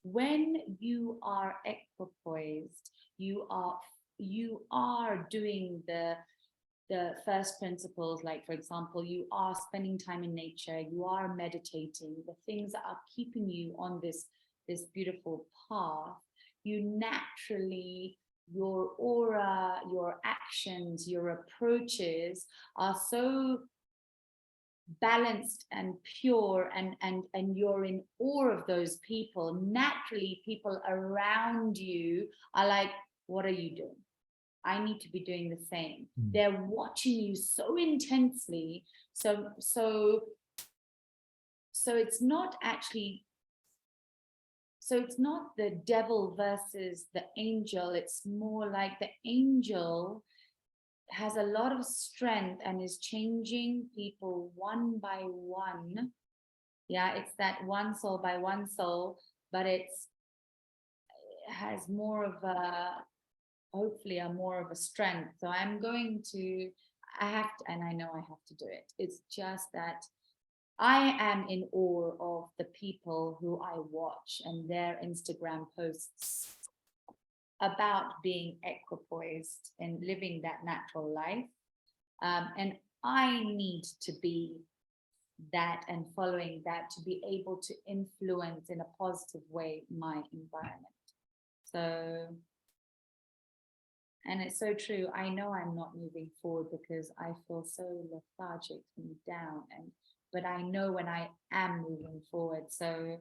when you are equipoised, you are doing the first principles, like for example, you are spending time in nature, you are meditating, the things that are keeping you on this beautiful path, you naturally, your aura, your actions, your approaches are so balanced and pure, and you're in awe of those people. Naturally, people around you are like, what are you doing? I need to be doing the same. They're watching you so intensely. So it's not actually, so it's not the devil versus the angel. It's more like the angel has a lot of strength and is changing people one by one. Yeah, it's that one soul by one soul, but it has more of a, hopefully a more of a strength. So I'm going to, I have to, and I know I have to do it. It's just that I am in awe of the people who I watch and their Instagram posts about being equipoised and living that natural life. And I need to be that and following that to be able to influence in a positive way my environment. So, and it's so true. I know I'm not moving forward because I feel so lethargic and down, but I know when I am moving forward. So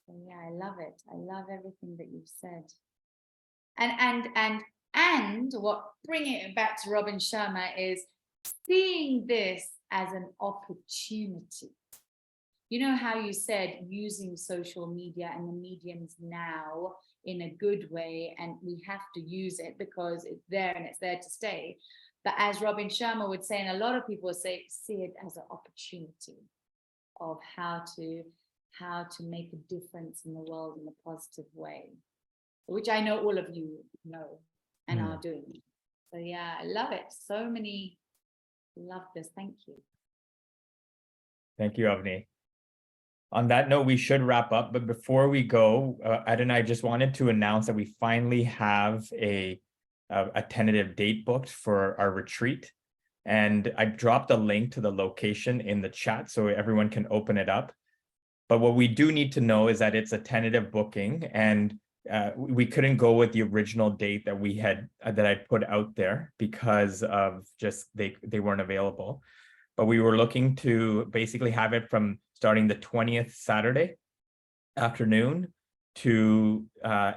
yeah, I love it. I love everything that you've said. And what, bringing it back to Robin Sharma, is seeing this as an opportunity. You know how you said using social media and the mediums now in a good way, and we have to use it because it's there and it's there to stay. But as Robin Sharma would say, and a lot of people say, see it as an opportunity of how to make a difference in the world in a positive way, which I know all of you know and are doing. So yeah, I love it. So many love this. Thank you. Thank you, Avni. On that note, we should wrap up. But before we go, Ed and I just wanted to announce that we finally have a tentative date booked for our retreat. And I dropped a link to the location in the chat so everyone can open it up. But what we do need to know is that it's a tentative booking, and we couldn't go with the original date that we had that I put out there because of just they weren't available. But we were looking to basically have it from starting the 20th Saturday afternoon to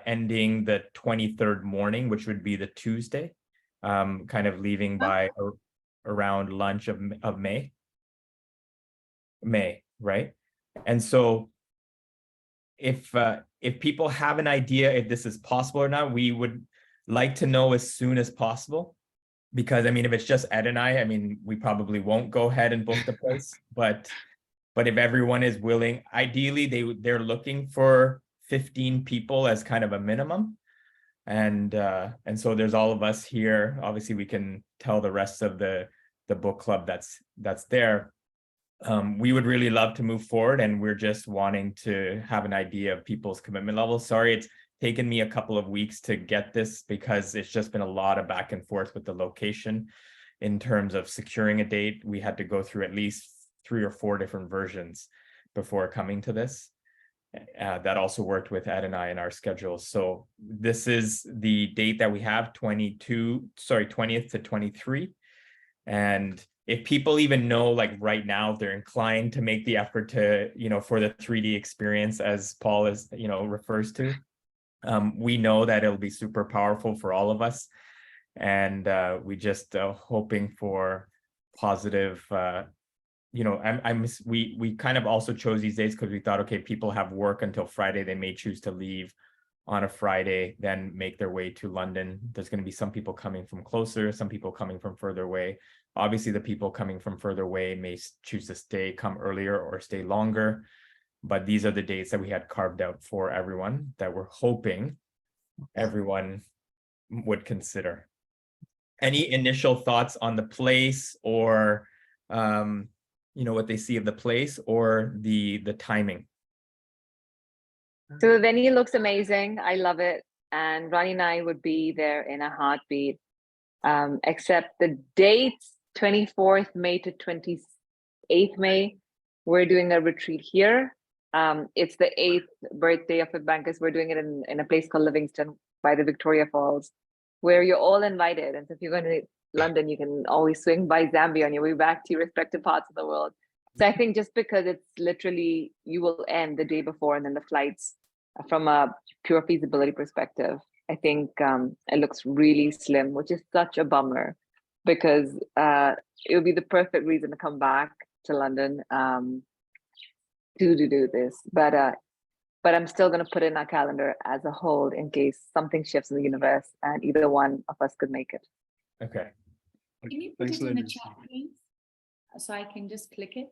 ending the 23rd morning, which would be the Tuesday, kind of leaving by around lunch of May, right? And so if people have an idea if this is possible or not, we would like to know as soon as possible. Because I mean, if it's just Ed and I mean, we probably won't go ahead and book the place. But if everyone is willing, ideally they're looking for 15 people as kind of a minimum. And so there's all of us here. Obviously, we can tell the rest of the book club that's there. We would really love to move forward, and we're just wanting to have an idea of people's commitment level. Sorry, it's taken me a couple of weeks to get this because it's just been a lot of back and forth with the location in terms of securing a date. We had to go through at least 3 or 4 different versions before coming to this. That also worked with Ed and I in our schedules. So this is the date that we have, 20th to 23. And if people even know, like right now, if they're inclined to make the effort to, for the 3D experience, as Paul is, refers to, we know that it'll be super powerful for all of us. And we just hoping for positive, we kind of also chose these days because we thought, okay, people have work until Friday. They may choose to leave on a Friday, then make their way to London. There's going to be some people coming from closer, some people coming from further away. Obviously, the people coming from further away may choose to stay, come earlier or stay longer. But these are the dates that we had carved out for everyone that we're hoping everyone would consider. Any initial thoughts on the place or, what they see of the place or the timing? So the venue looks amazing. I love it. And Ronnie and I would be there in a heartbeat. Except the dates, 24th May to 28th May, we're doing a retreat here. It's the 8th birthday of Hibbankus. We're doing it in a place called Livingston by the Victoria Falls, where you're all invited. And so if you're going to London, you can always swing by Zambia on your way back to your respective parts of the world. So I think just because it's literally, you will end the day before and then the flights from a pure feasibility perspective, I think it looks really slim, which is such a bummer because it would be the perfect reason to come back to London to do this. But I'm still going to put it in our calendar as a hold in case something shifts in the universe and either one of us could make it. Okay. Can you put Thanks, it in the ladies. chat, please? So I can just click it.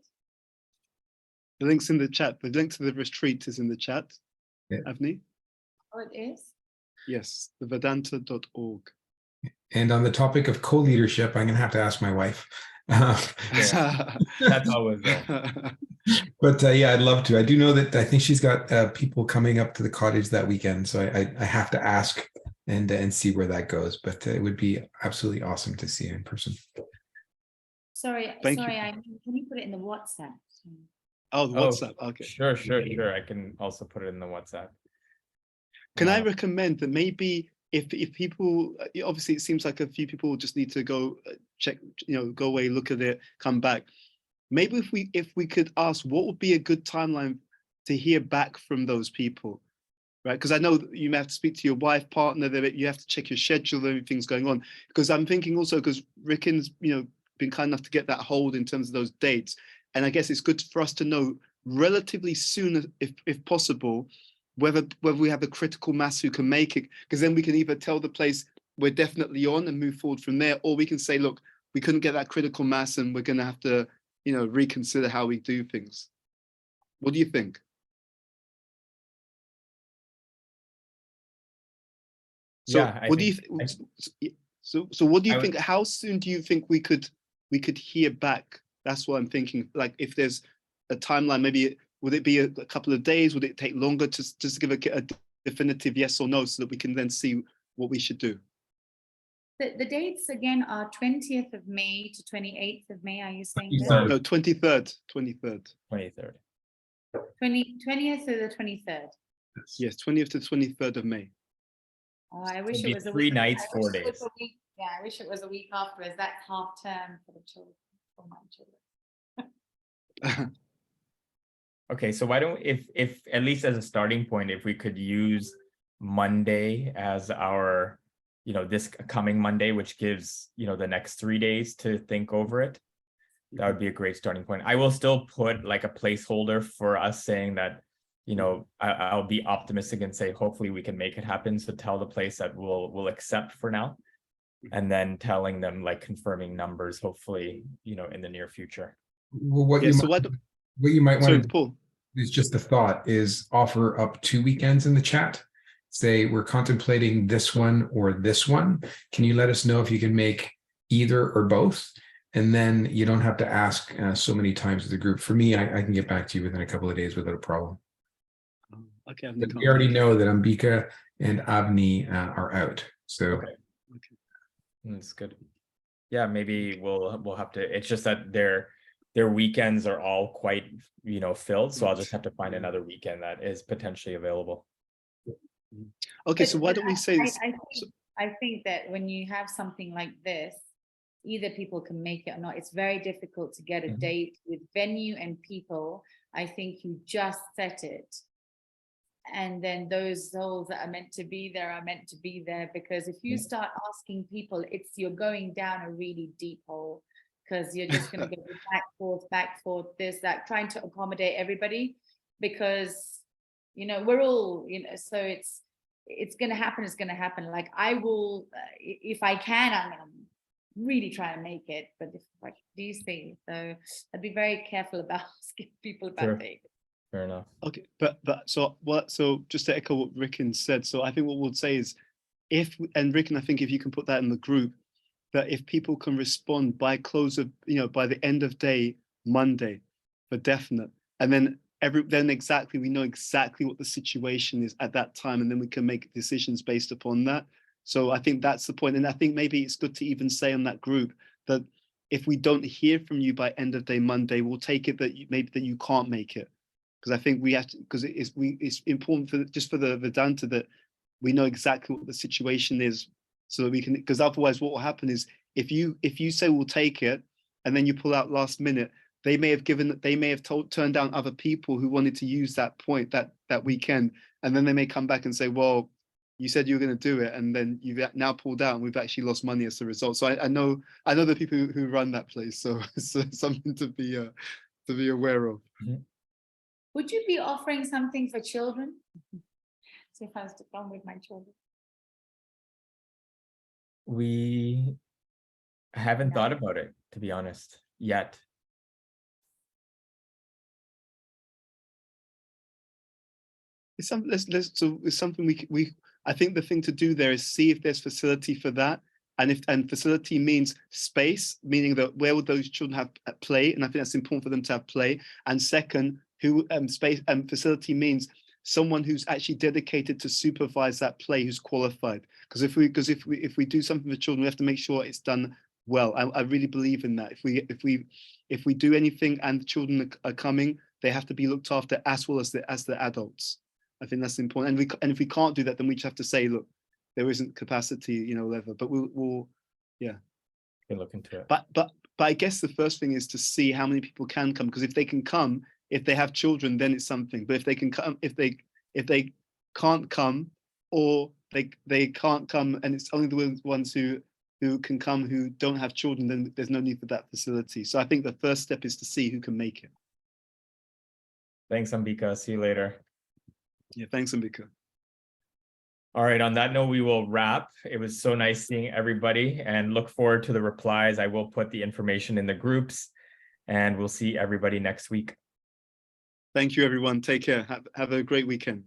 The link's in the chat. The link to the retreat is in the chat. Yeah. Avni? Oh, it is? Yes, the vedanta.org. And on the topic of co-leadership, I'm going to have to ask my wife. That's always there. But yeah, I'd love to. I do know that I think she's got people coming up to the cottage that weekend. So I have to ask and see where that goes. But it would be absolutely awesome to see her in person. Sorry, Thank you. can you put it in the WhatsApp? Oh, the WhatsApp. Okay. Sure. I can also put it in the WhatsApp. Can I recommend that maybe if people, obviously it seems like a few people just need to go check, go away, look at it, come back. Maybe if we could ask what would be a good timeline to hear back from those people, right? Because I know that you may have to speak to your wife, partner, that you have to check your schedule, everything's going on. Because I'm thinking also because Rickon's, been kind enough to get that hold in terms of those dates. And I guess it's good for us to know relatively soon, if possible, whether we have a critical mass who can make it, because then we can either tell the place we're definitely on and move forward from there, or we can say, look, we couldn't get that critical mass and we're going to have to, reconsider how we do things. What do you think? So Yeah, what do you so what do you think? How soon do you think we could hear back? That's what I'm thinking. Like, if there's a timeline, maybe would it be a couple of days? Would it take longer to just give a definitive yes or no, so that we can then see what we should do? The dates again are 20th of May to 28th of May. Are you saying that? Sorry. No, 23rd. 23rd. 20th to the 23rd. Yes, 20th to 23rd of May. Oh, I wish It'd it be was a 3 week. nights, I wish 4 it was days. a week. Yeah, I wish it was a week afterwards. That's half term for the children, for my children. Okay, so why don't, if at least as a starting point, if we could use Monday as our, this coming Monday, which gives, the next 3 days to think over it, that would be a great starting point. I will still put like a placeholder for us saying that, I'll be optimistic and say, hopefully we can make it happen. So tell the place that we'll accept for now. And then telling them, like, confirming numbers, hopefully, in the near future. Well, what you might want to do is just a thought is offer up 2 weekends in the chat. Say we're contemplating this one or this one. Can you let us know if you can make either or both? And then you don't have to ask so many times with the group. For me, I can get back to you within a couple of days without a problem. Okay. We already know that Ambika and Avni are out. So okay. That's good. Yeah, maybe we'll have to. It's just that their weekends are all quite filled. So I'll just have to find another weekend that is potentially available. Okay, so why don't we say this? I think that when you have something like this, either people can make it or not. It's very difficult to get a date with venue and people. I think you just set it. And then those souls that are meant to be there are meant to be there, because if you start asking people, you're going down a really deep hole, because you're just going to go back forth, this, that, trying to accommodate everybody, because, we're all, so it's going to happen. It's going to happen. Like, I will, if I can, really try and make it, but if like these things, so I'd be very careful about asking people about Sure. things. Fair enough. Okay, but so just to echo what Ricken said, so I think what we'll say is and Ricken, I think if you can put that in the group, that if people can respond by close of, by the end of day, Monday, for definite, and then exactly, we know exactly what the situation is at that time, and then we can make decisions based upon that. So I think that's the point. And I think maybe it's good to even say on that group that if we don't hear from you by end of day Monday, we'll take it that maybe that you can't make it. Because I think we have to, because it's important for the Vedanta that we know exactly what the situation is, so that we can, because otherwise what will happen is if you say we'll take it and then you pull out last minute, they may have turned down other people who wanted to use that point that weekend, and then they may come back and say, well, you said you were going to do it, and then you've now pulled out and we've actually lost money as a result. So I know the people who run that place, so it's something to be aware of. Would you be offering something for children? So if I was to come with my children. We haven't No. thought about it, to be honest, yet. It's something we I think the thing to do there is see if there's facility for that, and facility means space, meaning that where would those children have play, and I think that's important for them to have play. And second, who space and facility means someone who's actually dedicated to supervise that play, who's qualified. Because if we do something for children, we have to make sure it's done well. I really believe in that. If we do anything and the children are coming, they have to be looked after as well as the adults. I think that's important. And if we can't do that, then we just have to say, look, there isn't capacity, whatever. But we'll Look into it. But I guess the first thing is to see how many people can come, because if they can come, if they have children, then it's something. But if they can come, if they can't come, or they can't come, and it's only the ones who can come who don't have children, then there's no need for that facility. So I think the first step is to see who can make it. Thanks, Ambika. See you later. Yeah, thanks, Ambika. All right, on that note, we will wrap. It was so nice seeing everybody, and look forward to the replies. I will put the information in the groups, and we'll see everybody next week. Thank you, everyone. Take care. Have a great weekend.